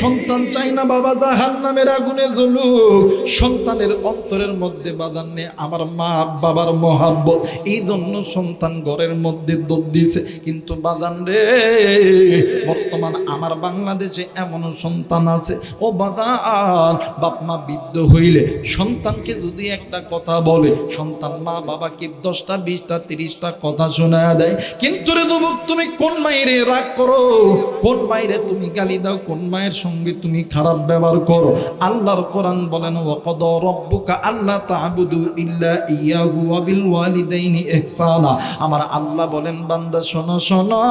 সন্তান চাই না বাবা জাহান্নামের আগুনে জ্বলুক, সন্তানের অন্তরের মধ্যে বাদান নেই আমার মা বাবার মহাব্বত, এই জন্য সন্তান ঘরের মধ্যে দৌড় দিছে। কিন্তু বাদান রে, বর্তমান আমার বাংলাদেশে এমন সন্তান আছে, ও বাদান বাপ মা বৃদ্ধ হইলে সন্তানকে যদি একটা কথা বলে, সন্তান মা বাবাকে 10টা 20টা 30টা কথা শোনায় দেয়। কিন্তু রে যুবক, তুমি কোন মায়ের রাগ করো, কোন মায়ের তুমি গালি দাও, কোন মায়ের সঙ্গে তুমি খারাপ ব্যবহার করো? আল্লাহর কোরআন বলেন, ওয়াকাদা রাব্বুকা আল্লা তা'বুদু ইল্লা ইয়াহু ওয়া বিল ওয়ালিদাইনি ইহসানা। আমার আল্লাহ বলেন, বান্দা শোনো শোনো,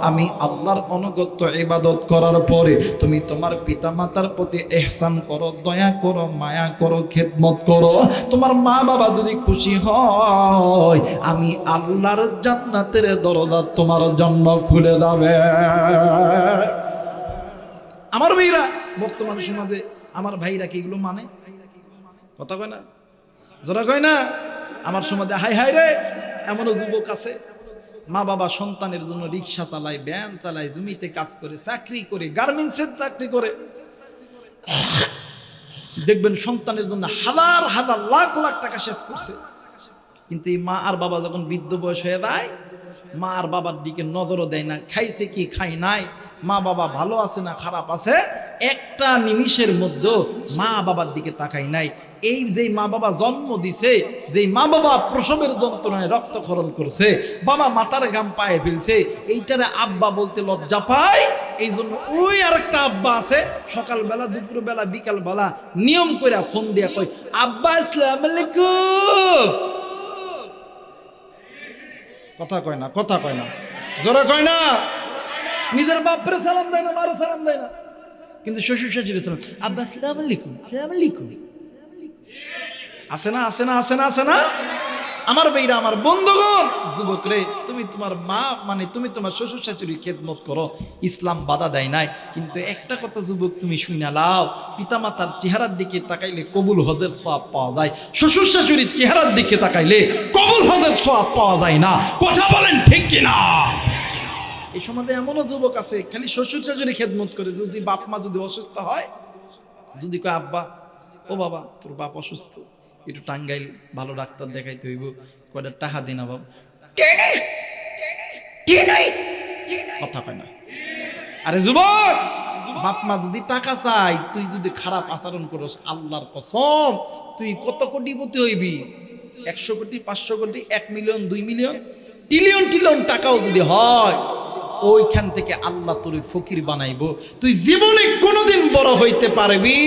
আমি আল্লাহর অনুগত্য ইবাদত করার পরে তুমি তোমার পিতা মাতার প্রতি ইহসান করো, দয়া করো, মায়া করো, খেদমত করো। তোমার মা বাবা যদি খুশি হয়, আমি আল্লাহর জান্নাতের দরজা তোমার জন্য খুলে দেবে। আমার ভাইরা বর্তমান সমাজে, আমার ভাইরা কি এগুলো মানে? কথা কয় না, জোরা কয় না। আমার সমাজে হাই হাই রে, এমনও যুবক আছে মা বাবা সন্তানের জন্য রিক্সা চালায়, ভ্যান চালায়, জমিতে কাজ করে, চাকরি করে, গার্মেন্টসের চাকরি করে। দেখবেন সন্তানের জন্য হাজার হাজার লাখ লাখ টাকা শেষ করছে। কিন্তু এই মা আর বাবা যখন বৃদ্ধ বয়স হয়ে যায়, মা আর বাবার দিকে নজরও দেয় না, খাইছে কি খাই নাই, মা বাবা ভালো আছে না খারাপ আছে, একটা নিমিষের মধ্যে মা বাবার দিকে তাকাই নাই। এই যে মা বাবা জন্ম দিছে, যে মা বাবা প্রসবের যন্ত্রণায় রক্তক্ষরণ করছে, বাবা মাথার ঘাম পায়ে ফেলছে, এইটারে আব্বা বলতে লজ্জা পায়। এই জন্য ওই আরেকটা আব্বা আছে, সকালবেলা দুপুরবেলা বিকালবেলা নিয়ম করে ফোন দিয়া কয়, আব্বা আসসালামু আলাইকুম। কথা কয় না, কথা কয় না, জোরে কয় না। নিজের বাপরে সালাম দেয় না, মারে সালাম দেয় না। কিন্তু শ্বশুর শাশুড়ি সালাম, আব্বা আসসালামু আলাইকুম, আসসালামু আলাইকুম। আছে না, আছে না, আছে না, আছে না? আমার ভাইরা, আমার বন্ধুগণ, যুবক রে, তুমি তোমার মা মানে তুমি তোমার শ্বশুর শাশুড়ির খেদমত করো, ইসলাম বাধা দেয় নাই। কিন্তু একটা কথা যুবক তুমি শুইনা লাও, পিতামাতার চেহারার দিকে তাকাইলে কবুল হজের সওয়াব পাওয়া যায়, শ্বশুর শাশুড়ির চেহারার দিকে তাকাইলে কবুল হজের সওয়াব পাওয়া যায় না। কথা বলেন ঠিক কিনা? এই সমাজে এমনও যুবক আছে খালি শ্বশুর শাশুড়ি খেদমত করে, যদি বাপ মা যদি অসুস্থ হয়, যদি কয় আব্বা, ও বাবা তোর বাপ অসুস্থ, একটু টাঙ্গাইল ভালো ডাক্তার দেখাইতে হইব, কয়টা টাকা দিনা বাবা, কথা কয় না। আরে যুবক, বাপ মা যদি টাকা চাই, তুই যদি খারাপ আচরণ করস, আল্লাহর কসম তুই কত কোটিপতি হইবি। 100 কোটি, 500 কোটি, 1 মিলিয়ন, 2 মিলিয়ন, ট্রিলিয়ন ট্রিলিয়ন টাকাও যদি হয়, ওইখান থেকে আল্লাহ তোর ফকির বানাইবো। তুই জীবনে কোনোদিন বড় হইতে পারবি।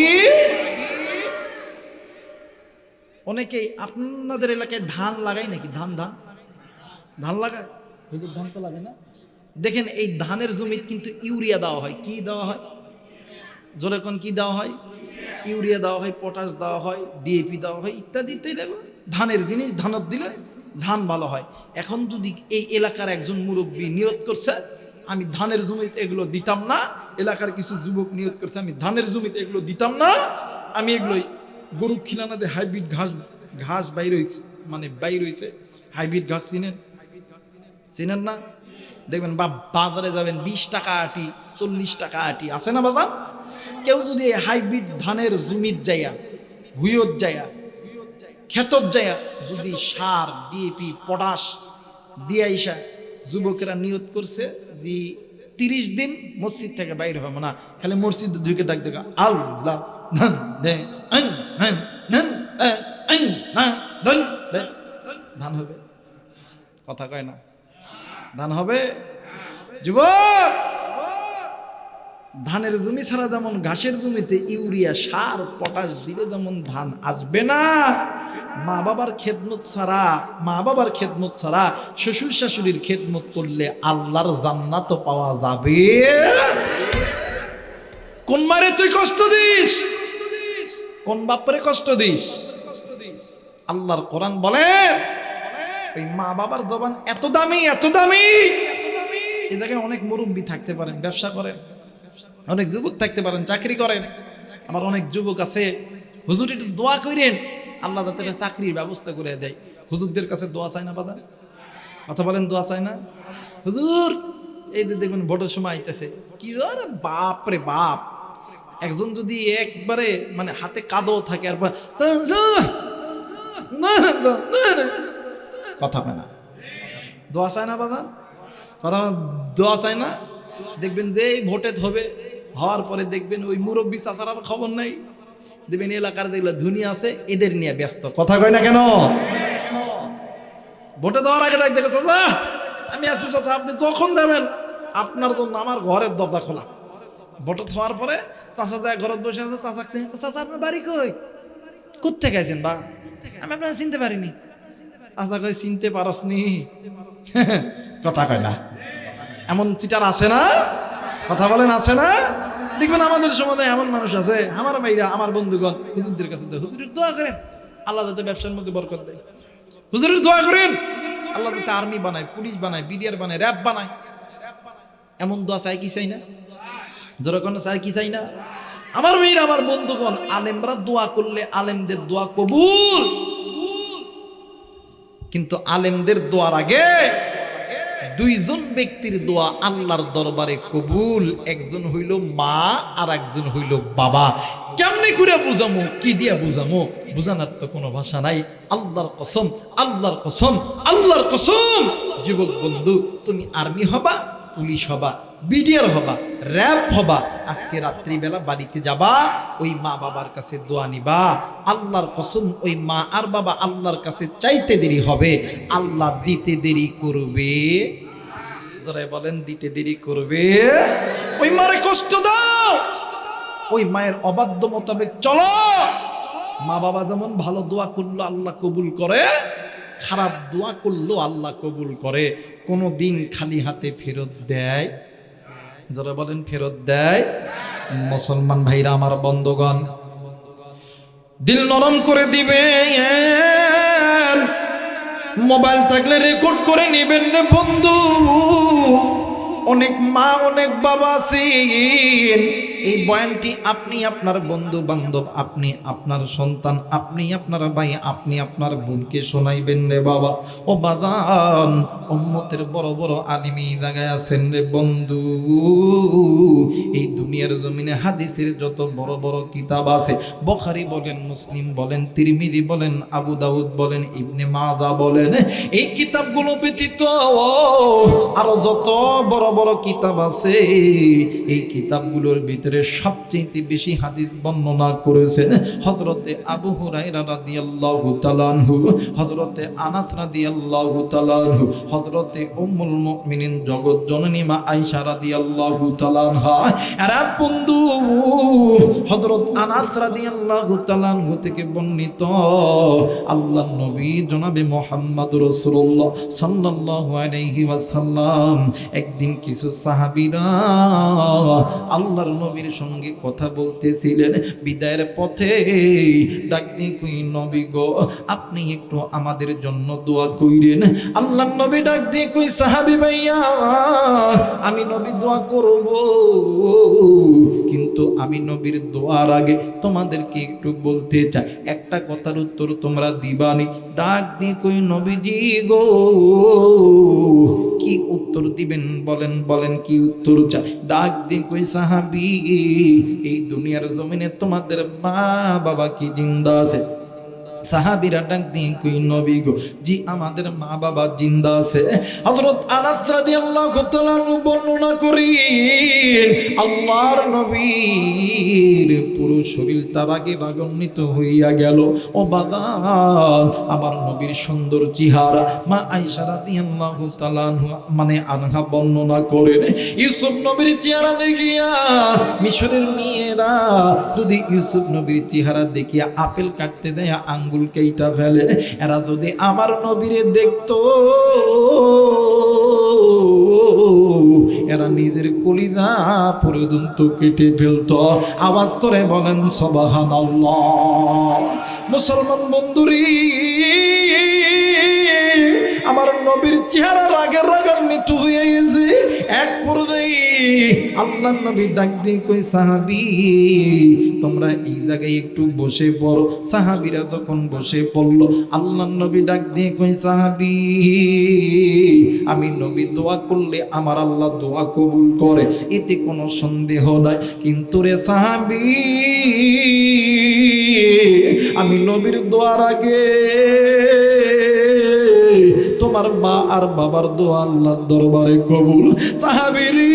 অনেকেই আপনাদের এলাকায় ধান লাগায় নাকি? ধান ধান ধান লাগায়? হুজুর ধান তো লাগে না। দেখেন এই ধানের জমিতে কিন্তু ইউরিয়া দেওয়া হয়। কি দেওয়া হয়? জোরে কোন কি দেওয়া হয়? ইউরিয়া দেওয়া হয়, পটাশ দেওয়া হয়, ডিএপি দেওয়া হয়, ইত্যাদি ইত্যাদি। ধানের জিনিস ধানত দিলে ধান ভালো হয়। এখন যদি এই এলাকার একজন মুরব্বী নিয়ত করছে আমি ধানের জমিতে এগুলো দিতাম না, এলাকার কিছু যুবক নিয়ত করছে আমি ধানের জমিতে এগুলো দিতাম না, আমি এগুলোই গরু খিলানাতে হাইব্রিড ঘাস ঘাস বাইর হয়েছে, মানে বাইর হয়েছে হাইব্রিড ঘাস, চিনেন? চিনেন না? দেখবেন বাজারে যাবেন 20 টাকা আটি, 40 টাকা আটি, আছে না বাজার? কেউ যদি হাইব্রিড ধানের জমিত যাইয়া, ভুইয়ত যাইয়া, ক্ষেতত যাইয়া যদি সার ডিএপি পটাশ দিয়ে আইসা, যুবকেরা নিয়ত করছে যে 30 দিন মসজিদ থেকে বাইরে হবে না, খালি মসজিদ ঢুকে ডাক দেখা আল্লাহ ধান দে, ধান হবে। কথা কয় না? ধান হবে। যুবক, ধানের জমি ছাড়া যেমন ঘাসের জমিতে ইউরিয়া সার পটাশ দিলে যেমন ধান আসবে না, মা বাবার খেদমত ছাড়া, মা বাবার খেদমত ছাড়া শ্বশুর শাশুড়ির খেদমত করলে আল্লাহর জান্নাত পাওয়া যাবে। কোন মারে তুই কষ্ট দিস? কোন বাপরে কষ্ট দিস? আল্লাহর কোরআন বলেন ওই মা বাবার জবান এত দামি, এত দামি। এই জায়গায় অনেক মুরব্বী থাকতে পারেন, ব্যবসা করেন, অনেক যুবক থাকতে পারেন, চাকরি করেন। আমার অনেক যুবক আছে, হুজুর একটু দোয়া করেন আল্লাহ তাদের চাকরির ব্যবস্থা করে দেয়। হুজুরদের কাছে দোয়া চায় না বাবা? কথা বলেন, দোয়া চায় না? হুজুর এই যে দেখবেন ভোটের সময় আইতেছে, কি আরে বাপ রে বাপ, একজন যদি একবারে মানে হাতে কাদও থাকে আর কথা হয় না, দোয়া চায় না বাবা? কথা দোয়া চায় না? দেখবেন যে ভোটে হবে, হওয়ার পরে দেখবেন ওই মুরব্বী চাচার খবর নাই, দেখবেন এলাকার দেখলে ধনী আছে, এদের নিয়ে ব্যস্ত। কথা কয় না কেন? ভোটে দেওয়ার আগে ডাক দেখে, চাচা আমি আছি, চাচা আপনি যখন দেবেন আপনার জন্য আমার ঘরের দরজা খোলা। ভোটে হওয়ার পরে চাচা যায় ঘরত বসে আছে, চাচা চাচা আপনার বাড়ি কই? কোত্থেকে গেছেন বা? আমি আপনার চিনতে পারিনি। চাচা কই চিনতে পারসনি? কথা কয় না। এমন চিটার আছে না? কথা বলেন, আছে না? দেখবেন আমাদের সমাজে এমন মানুষ আছে, আমার ভাইরা, আমার বন্ধুগণ, হুজুরদের কাছে হুজুরের দোয়া করেন আল্লাহ যাতে ব্যবসার মধ্যে বরকত দেয়। হুজুরের দোয়া করেন আল্লাহ যাতে আর্মি বানায়, পুলিশ বানায়, বিডিআর বানায়, র‍্যাব বানায়। এমন দোয়া চাই কি চাই না? যেরকম চাই কি চাই না? আমার ভাইরা, আমার বন্ধুগণ, আলেমরা দোয়া করলে আলেমদের দোয়া কবুল। কিন্তু আলেমদের দোয়ার আগে দুইজন ব্যক্তির দোয়া আল্লাহর দরবারে কবুল। একজন হইল মা আর একজন হইল বাবা। কেমনে করে বুঝামো, কি দিয়া বুঝামো? বুঝানোর তো কোনো ভাষা নাই। আল্লাহর কসম, আল্লাহর কসম, আল্লাহর কসম, যুবক বন্ধু, তুমি আর্মি হবা, পুলিশ হবা, বিডিআর হবা, র‍্যাব হবা, আজকে রাত্রিবেলা বাড়িতে যাবা, ওই মা বাবার কাছে দোয়া নিবা। আল্লাহর কসম, ওই মা আর বাবা আল্লাহর কাছে চাইতে দেরি হবে, আল্লাহ দিতে দেরি করবে। যারা বলেন দিতে দেরি করবে। ওই মারে কষ্ট দাও, ওই মায়ের অবাধ্য মোতাবেক চলো। মা বাবা যেমন ভালো দোয়া করলো আল্লাহ কবুল করে, খারাপ দোয়া করলো আল্লাহ কবুল করে। কোনো দিন খালি হাতে ফেরত দেয়? যারা বলেন ফেরত দেয় মুসলমান ভাইরা আমার বন্ধুগণ, দিল নরম করে দিবেন। মোবাইল থাকলে রেকর্ড করে নেবেন রে বন্ধু। অনেক মা অনেক বাবা আছেন, এই বয়ানটি আপনি আপনার বন্ধু বান্ধব, আপনি আপনার সন্তান, আপনি আপনার ভাই, আপনি আপনার বোনকে শোনাইবেন রে বাবা। ও বাদান, উম্মতের বড় বড় আলিম এই জায়গায় আছেন রে বন্ধু। এই দুনিয়ার জমিনে হাদিসের যত বড় বড় কিতাব আছে, বুখারী বলেন, মুসলিম বলেন, তিরমিজি বলেন, আবু দাউদ বলেন, ইবনে মাজাহ বলেন, এই কিতাবগুলো ব্যতীত আরো যত বড় বড় কিতাব আছে, এই কিতাবগুলোর ভিতরে সবচেয়ে বেশি হাদিস বর্ণনা করেছেন হযরতে আবু হুরায়রা রাদিয়াল্লাহু তাআলা আনহু, হযরতে আনাস রাদিয়াল্লাহু তাআলা আনহু, হযরতে উম্মুল মুমিনিন জগৎ জননী মা আয়েশা রাদিয়াল্লাহু তাআলা আনহা। এরা বন্ধু হযরত আনাস রাদিয়াল্লাহু তাআলা আনহু থেকে বর্ণিত, আল্লাহর নবী জনাবে মুহাম্মদ রাসূলুল্লাহ সাল্লাল্লাহু আলাইহি ওয়াসাল্লাম একদিন কিছু সাহাবীরা আল্লাহর নবীর সঙ্গে কথা বলতেছিলেন, বিদায়ের পথে ডাক দিয়ে কই, নবী গো, আপনি একটু আমাদের জন্য দোয়া কইরেন। আল্লাহর নবী ডাক দিয়ে কই, সাহাবী ভাইয়া, আমি নবী দোয়া করব, কিন্তু আমি নবীর দোয়ার আগে তোমাদেরকে একটু বলতে চাই, একটা কথার উত্তর তোমরা দিবানি। ডাক দিয়ে কই, নবীজি গো, কি উত্তর দিবেন বলেন, বলেন কি উত্তর চাই? ডাক দিয়ে কই, সাহাবী, এই দুনিয়ার জমিনে তোমাদের মা বাবা কি জিন্দা আছে? সাহাবীরা ডাক দিয়ে কই, নবী গো, জি আমাদের মা বাবা জিন্দা আছে। হযরত আনাস রাদিয়াল্লাহু তাআলা বর্ণনা করেন, আল্লাহর নবীর পুরো শরীরটা রাগে রাগান্বিত হইয়া গেল। ও বাদান, আমার নবীর সুন্দর চেহারা মা আয়েশা রাদিয়াল্লাহু তাআলা মানে আনহা বর্ণনা করেন, ইউসুফ নবীর চেহারা দেখিয়া মিশরের মেয়েরা যদি ইউসুফ নবীর চেহারা দেখিয়া আপেল কাটতে দেয় আঙ্গুল কেইটা ফেলে, এরা যদি আমার নবীরে দেখতো, এরা নিজের কলিজা পর্যন্ত কেটে ফেলতো। আওয়াজ করে বলেন সুবহানাল্লাহ। মুসলমান বন্ধুরি, আমার নবীর চেহারা রাগের রাগান্বিত হয়ে গেছে। এক পর্যায়ে আল্লাহর নবী ডাক দিয়ে কই, সাহাবী, তোমরা এই জায়গায় একটু বসে পড়ো। সাহাবীরা তখন বসে পড়লো। আল্লাহর নবী ডাক দিয়ে কই, সাহাবী, আমি নবী দোয়া করলে আমার আল্লাহ দোয়া কবুল করে, এতে কোনো সন্দেহ নাই, কিন্তু রে সাহাবী, আমি নবীর দোয়ার আগে তোমার মা আর বাবার দোয়া আল্লাহর দরবারে কবুল। সাহাবীরি,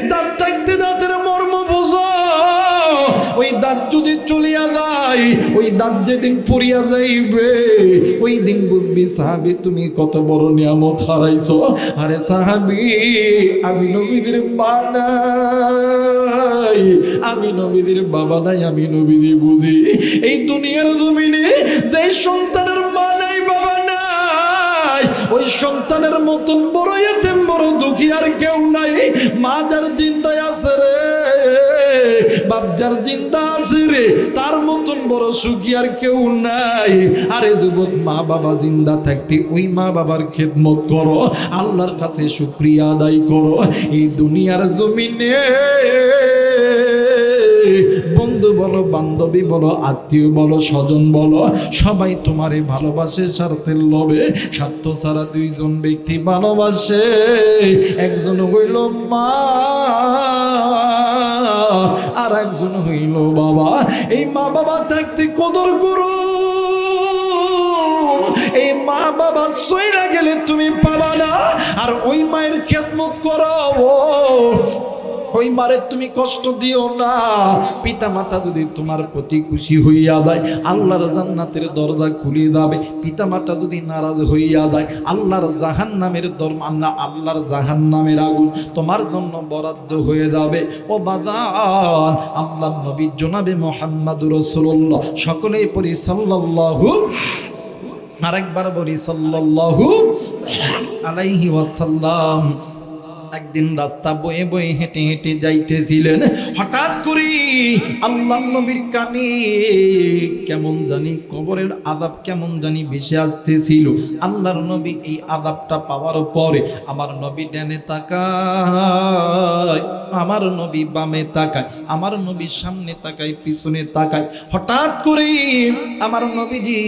দাঁত থাকতে দাঁতের মর্ম বুঝো। ওই দাঁত যদি চলিয়া যায়, ওই দাঁত যেদিন পড়িয়া যাইবে, ওই দিন বুঝবি সাহাবী তুমি কত বড় নিয়ামত হারাইছো। আরে সাহাবী, আমি নবীদের মা নাই, আমি নবীদের বাবা নাই, আমি নবীদের বুঝি। এই দুনিয়ার জমিনে যে সন্তানের মা নাই, বাবা নাই, ওই সন্তানের মতন বড় এতিম, বড় দুঃখী আর কেউ নাই। মা যার জিন্দায় আছে রে, বাপ যার জিন্দা আছে রে, তার মতন বড় সুখী আর কেউ নাই। আরে যুবক, মা বাবা জিন্দা থাকতে ওই মা বাবার খেদমত করো, আল্লাহর কাছে শুকরিয়া আদায় করো। এই দুনিয়ার জমিনে বন্ধু বলো, বান্ধবী বলো, আত্মীয় বলো, স্বজন বলো, সবাই তোমারে ভালোবাসে স্বার্থের লোভে। স্বার্থ ছাড়া দুইজন ব্যক্তি ভালোবাসে, একজন হইল মা আর একজন হইল বাবা। এই মা বাবা থাকতে কদর করো, এই মা বাবা সইরা গেলে তুমি পাবা না। আর ওই মায়ের খেদমত করো, ওই মারে তুমি কষ্ট দিও না। পিতা মাতা যদি তোমার প্রতি খুশি হইয়া যায়, আল্লাহর জান্নাতের দরজা খুলে যাবে। পিতা মাতা যদি নারাজ হইয়া যায়, আল্লাহর জাহান্নামের দরজা, আল্লাহর জাহান্নামের আগুন তোমার জন্য বরাদ্দ হয়ে যাবে। ও বাদান, আল্লাহর নবী জনাবে মুহাম্মদুর রাসূলুল্লাহ, সকলেই পড়ি সাল্লাল্লাহু, আরেকবার বলি সাল্লাল্লাহু আলাইহি ওয়াসাল্লাম। একদিন রাস্তা বয়ে বয়ে হেঁটে হেঁটে যাইতেছিলেন, হঠাৎ করে আল্লাহ নবীর কানে কেমন জানি কবরের আযাব কেমন জানি ভেসে আসতেছিল। আল্লাহর নবী এই আযাবটা পাওয়ার পরে আমার নবী ডানে তাকায়, আমার নবী বামে তাকায়, আমার নবী সামনে তাকায়, পিছনে তাকায়। হঠাৎ করে আমার নবীজি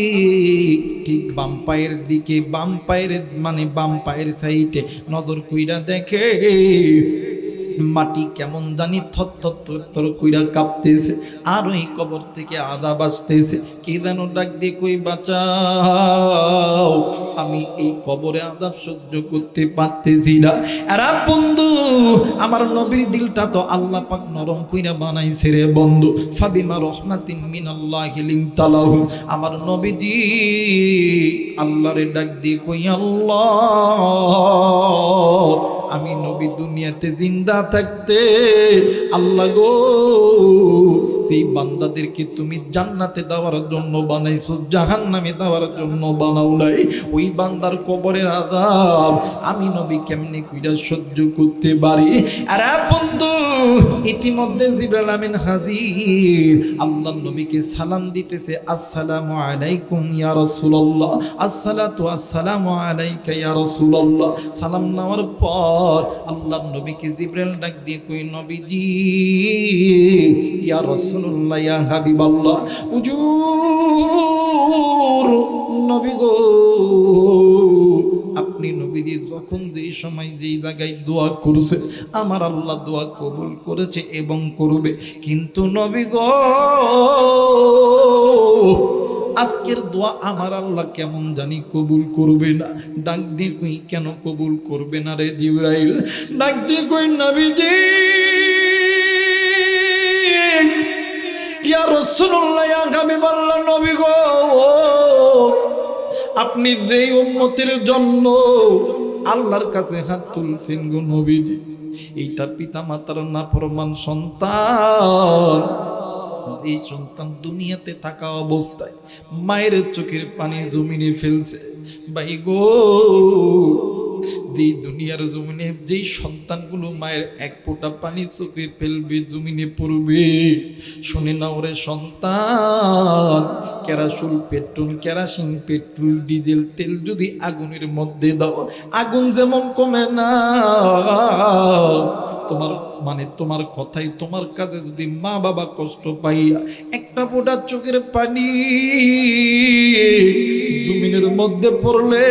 ঠিক বাম পায়ের দিকে, বাম পায়ের মানে বাম পায়ের সাইডে নজর কইরা দেখে মাটি কেমন জানি থর কইরা কাঁপতেছে, আর ওই কবর থেকে আযাব আসতেছে। কে যেন ডাক দিয়ে কই বাঁচাও, আমি এই কবরে আযাব সহ্য করতে পারতেছি না। আরে বন্ধু, আমার নবীর দিলটা তো আল্লাহ পাক নরম কইরা বানাইছে রে বন্ধু। ফাবিমা রহমাতিন মিনাল্লাহি লিনতালাহু, আমার নবীজি আল্লাহরে ডাক দিয়ে কই আল্লাহ, আমি নবী দুনিয়াতে জিন্দা থাকতে আল্লাহ গো সেই বান্দাদেরকে তুমি জান্নাতে দেওয়ার জন্য বানাইছো, জাহান্নামে দেওয়ার জন্য বানাও নাই। ওই বান্দার কবরের আযাব আমি নবী কেমনে কইরা সহ্য করতে পারি? আরে বন্ধু, ইতিমধ্যে জিবরাইল আমিন হাজির, আল্লাহ নবীকে সালাম দিতেছে, আসসালামু আলাইকুম ইয়া রাসূলুল্লাহ, আসসালাতু আসসালামু আলাইকা ইয়া রাসূলুল্লাহ। সালাম নেওয়ার পর আল্লাহ নবীকে জিবরাইল ডাক দিয়ে কই নবীজি ইয়া রাসূলুল্লাহ ইয়া হাবিবাল্লাহ, হুজুর নবী গো, আপনি নবীজি যখন যেই সময় যেই জায়গায় দোয়া করছে আমার আল্লাহ দোয়া কবুল করেছে এবং করবে, কিন্তু নবী গো আজকের দোয়া আমার আল্লাহ কেমন জানি কবুল করবে না। ডাক দিয়ে কই কেন কবুল করবে না রে জিবরাইল? ডাক দিয়ে কই নবীজি ইয়া রাসূলুল্লাহ ইয়া হাবিবাল্লাহ, নবী গো আপনি যেই উম্মতের জন্য আল্লাহর কাছে হাত তুলছেন গো নবীজি, এইটা পিতা মাতার নাফরমান সন্তান, এই সন্তান দুনিয়াতে থাকা অবস্থায় মায়ের চোখের পানি জমিনে ফেলছে। ভাই গো, এই দুনিয়ার জমিনে যেই সন্তানগুলো মায়ের এক ফোঁটা পানি চোখে ফেলবে, জমিনে পড়বে, শুনে না ওরে সন্তান, কেরাসিন পেট্রোল ডিজেল তেল যদি আগুনের মধ্যে দাও, আগুন যেমন কমে না, তোমার কথাই তোমার কাছে যদি মা বাবা কষ্ট পাইয়া একটা ফোঁটা চোখের পানি জমিনের মধ্যে পড়লে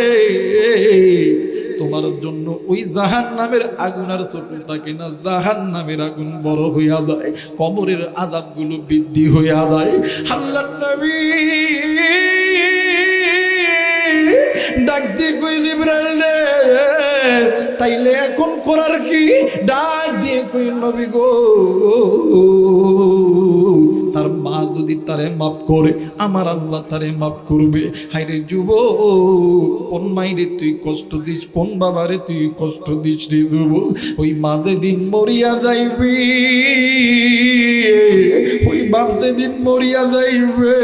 তোমার জন্য ওই জাহান্নামের আগুন আর ছোট থাকে না, জাহান্নামের আগুন বড় হইয়া যায়, কবরের আযাবগুলো বৃদ্ধি হইয়া যায়। আল্লাহর নবী ডাক দিয়ে কই জিবরাইল রে, তাইলে এখন করার কি? ডাক দিয়ে কই নবী গো, তার মা যদি তারে মাফ করে আমার আল্লাহ তারে মাফ করবে। হায়রে যুবক, কোন মাইরে তুই কষ্ট দিস, কোন বাবারে তুই কষ্ট দিস রে যুবক? ওই মা যেদিন মরিয়া যাইবি, ওই বাপ যেদিন মরিয়া যাইবে,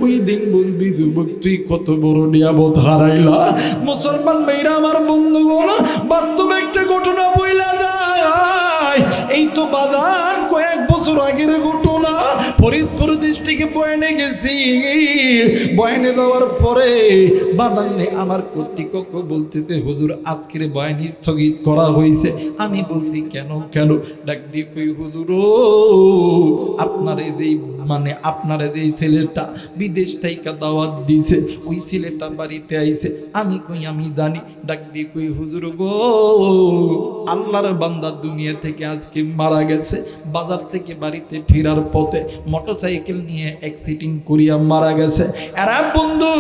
ওই দিন বলবি যুবক তুই কত বড় নিয়ামত হারাইলা। মুসলমান মেয়েরা আমার বন্ধুগণ, বাস্তব একটা ঘটনা বইলা যায়। এই তো বাদান কয়েক বছর আগের ঘটনা। ফরিদপুর ডিস্ট্রিক্টে বয়ানে গেছি, বয়ানে যাওয়ার পরে বাদানে আমার কর্তৃপক্ষ বলতেছে হুজুর আজকের বয়ান স্থগিত করা হয়েছে। আমি বলছি কেন? ডাক দিয়ে কই হুজুর আপনারে যেই ছেলেটা বিদেশ থেকে দাওয়াত দিছে, ওই ছেলেটা বাড়িতে আইছে। আমি কই আমি জানি। ডাক দিয়ে কই হুজুর গো, আল্লাহর বান্দা দুনিয়া থেকে আজকে মারা গেছে, বাজার থেকে বাড়িতে ফেরার পথে মোটরসাইকেল নিয়ে অ্যাক্সিডেন্ট করিয়া মারা গেছে। এরা বন্ধু,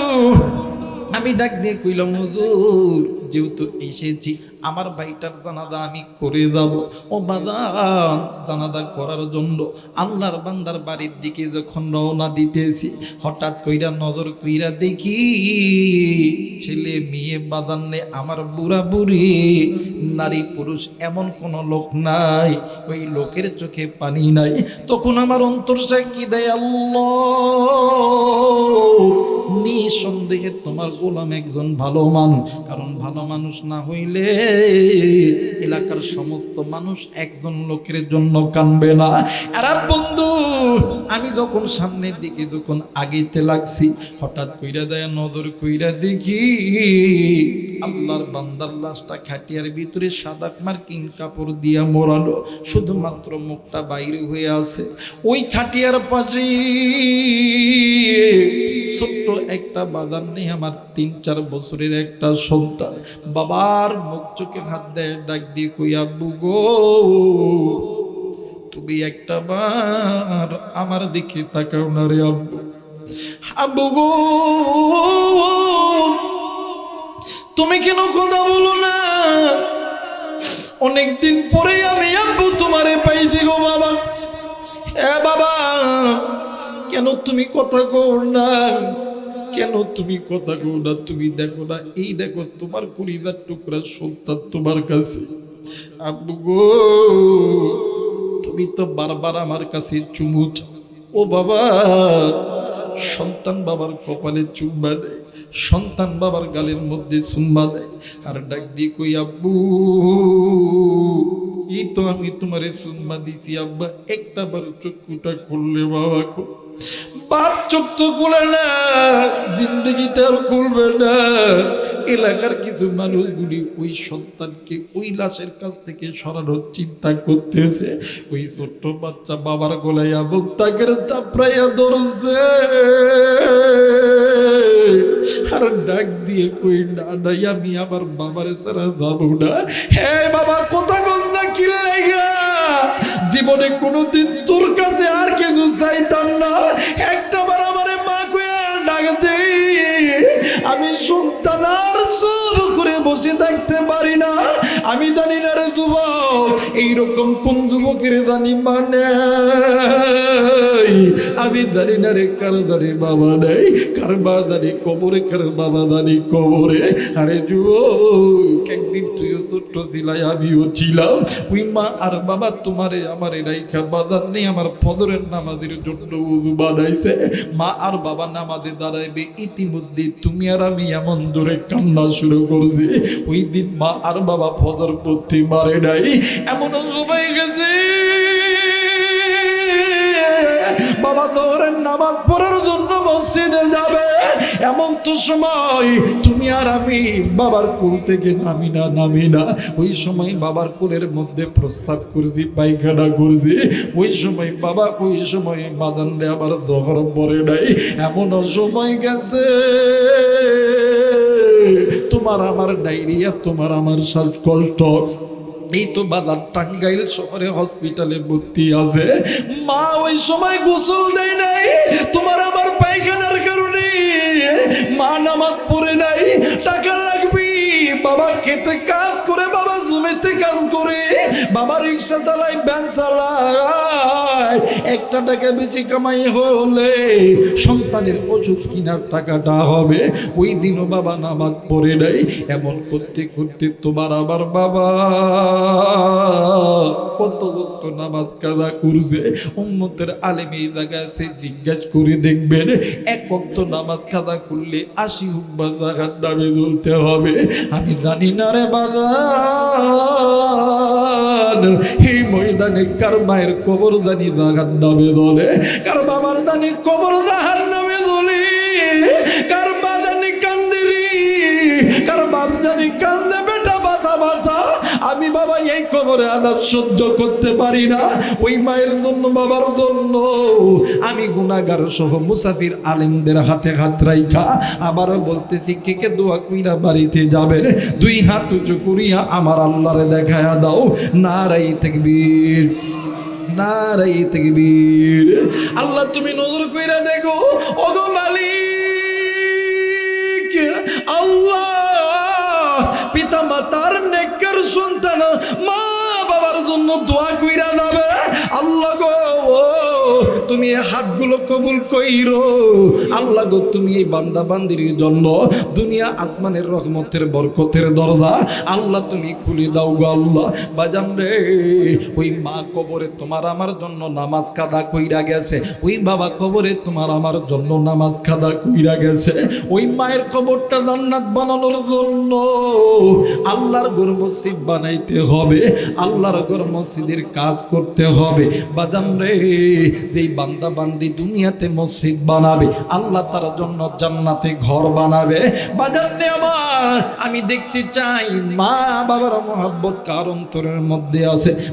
আমি ডাক দিয়ে কইলাম হুজুর যেহেতু এসেছি আমার ভাইটার জানাজা আমি করে যাব। ও বাজান, জানাজা করার জন্য আল্লাহর বান্দার বাড়ির দিকে যখন রওনা দিতেছি, হঠাৎ কইরা নজর কইরা দেখি ছেলে মেয়ে বাজানে আমার বুড়া বুড়ি নারী পুরুষ এমন কোনো লোক নাই, ওই লোকের চোখে পানি নাই। তখন আমার অন্তর সাক্ষী দেয় আল্লাহ নিঃসন্দেহে তোমার গোলাম একজন ভালো মানুষ, কারণ ভালো মানুষ না হইলে এলাকার সমস্ত মানুষ একজন লোকের জন্য কানবে না। আরে বন্ধু, আমি যখন সামনের দিকে যখন আগেতে লাগছি, হঠাৎ কইরা দেয় নজর কইরা দেখি আল্লাহর বান্দার লাশটা খাটিয়ার ভিতরে সাদা মার্কিন কাপড় দিয়া মোড়ানো, শুধুমাত্র মুখটা বাইরে হয়ে আছে। ওই খাটিয়ার পাশে ছোট্ট একটা বাগান নেই, আমার 3-4 বছরের একটা সন্তান বাবার মুখ চোখে হাত দেয়, ডাক দিয়ে কই আব্বু গো, তুমি একটা বার আমার দিকে তাকাও না রে আব্বু। আব্বু গো, তুমি কেন কথা বলো না? অনেকদিন পরে আমি আব্বু তোমারে পাইছি গো বাবা। এ বাবা, কেন তুমি কথা কও না? কেন তুমি কথা কও না? তুমি দেখো না, এই দেখো তোমার কলিজার টুকরা সন্তান তোমার কাছে। আব্বু গো, তুমি তো বারবার আমার কাছে চুমু চাও। ও বাবা, সন্তান বাবার কপালে চুম্বা দেয়, সন্তান বাবার গালের মধ্যে চুম্বা দেয়, আর ডাক দিয়ে কই আব্বু, এই তো আমি তোমারে চুম্বা দিছি আব্বা, একটা বার চক্ষুটা খুললে বাবা। বাপ চোখ তো খুলে না, জিন্দগিতে আর খুলবে না। এলাকার কিছু মানুষগুলি ওই সন্তানকে ওই লাশের কাছ থেকে সরানোর চিন্তা করতেছে। ওই ছোট্ট বাচ্চা বাবার গলায় আবল তাকে চাপড়াইয়া ধরছে, আর ডাক দিয়ে কই না নাই, আমি আবার বাবার ছাড়া যাবো না। হে বাবা, কথা কস না কি লাগা? জীবনে কোনোদিন তোর কাছে আর কিছু চাইতাম না, একটা বার আমারে মা কইয়া ডাক দে। আমি সন্তান আর সব করে বসে থাকতে পারি না। আমি জানি না রে যুবক, এইরকম কোন যুবকের জানি মানে, আমি জানি না রে কার জানি বাবা নেই, কার মা জানি কবরে, কার বাবা জানি কবরে। আরে যুবক, একদিন তুইও ছোট্ট ছিলাই, আমিও ছিলাম। ওই মা আর বাবা তোমারে আমারে রাইখা বাজার নেই, আমার ফজরের নামাজের জন্য উযু বানাইছে। মা আর বাবা নামাজে দাঁড়াইবে, ইতিমধ্যে তুমি আর আমি এমন জোরে কান্না শুরু করছি। ওই দিন মা আর বাবা ফজর পড়তে পারে নাই, এমন সময় গেছে বাবা দৌড়ের নামাজ পড়ার জন্য মসজিদে যাবে। এমন তো সময় তুমি আর আমি বাবার কোল থেকে নামি না। ওই সময় বাবার কোলের মধ্যে প্রস্তাব করছি, পায়খানা করছি। ওই সময় বাবা, ওই সময় বাদানরে আবার জহর পড়ে নাই। এমন সময় গেছে তোমার আমার ডায়রিয়া, তোমার আমার শ্বাসকষ্ট। এই তো বাদান টাঙ্গাইল শহরে হসপিটালে ভর্তি আছে। মা ওই সময় গোসল দেয় নাই তোমার আমার পায়খানার কারণে, মা নামাজ পড়ে নাই। টাকা লাগবে, বাবা খেতে কাজ করে, বাবা জমিতে কাজ করে, বাবা রিক্সা চালায়, ভ্যান চালায়। একটা টাকা বেশি কামাই হলে সন্তানের ওষুধ কেনার টাকাটা হবে। ওই দিনও বাবা নামাজ পড়ে নাই। এমন করতে করতে তোমার আবার বাবা কত কত নামাজ কাজা করছে। উম্মতের আলেমে জায়গায় জিজ্ঞাসা করে দেখবেন, এক ওয়াক্ত নামাজ কাজা করলে 80 হুব্বা জাকাত নামে জ্বলতে হবে। আমি জানি না রে বাজার, এই ময়দানে কার মায়ের কবর জানি জাকাত নামে জ্বলে, কার বাবার জানি কবর জাহান নামে জ্বলে, কার মা জানি কান্দে রে, কার বাপ জানি কান্দে বেটা বাঁচা বাঁচা। আমি বাবা এই কবরে আলাপ সহ্য করতে পারি না। ওই মায়ের জন্য, বাবার জন্য আমি গুনাহগার সহ মুসাফির আলেমদের হাতে হাত রাইখা আবারও বলতেছি, কে কে দোয়া কইরা বাড়িতে যাবেন, 2 হাত উঁচু করিয়া আমার আল্লাহরে দেখায়া দাও। নারাই তাকবীর, নারাই তাকবীর। আল্লাহ তুমি নজর কইরা দেখো, ওগো মালিক আল্লাহ, পিতা মাতার নেককার সন্তান মা বাবার জন্য দোয়া কইরা যাবে। আল্লাহ গো, তুমি এই হাতগুলো কবুল কইরো। আল্লাহ গো তুমি এই বান্দা বান্দির জন্য দুনিয়া আসমানের রহমতের বরকতের দরজা আল্লাহ তুমি খুলে দাও গো আল্লাহ। বাজান রে, ওই মা কবরে তোমার আমার জন্য নামাজ কাদা কইরা গেছে, ওই বাবা কবরে তোমার আমার জন্য নামাজ কাদা কইরা গেছে। ওই মায়ের কবরটা জান্নাত বানানোর জন্য আল্লাহর ঘর মসজিদ বানাইতে হবে, আল্লাহর ঘর মসজিদের কাজ করতে হবে। বাদাম রে, যেই বান্দা বান্দি দুনিয়াতে মসজিদ বানাবে আল্লাহ তার জন্য জান্নাতে ঘর বানাবে। বাদাম রে আমার, আমি দেখতে চাই মা বাবার মহব্বত কার অন্তরের মধ্যে আছে।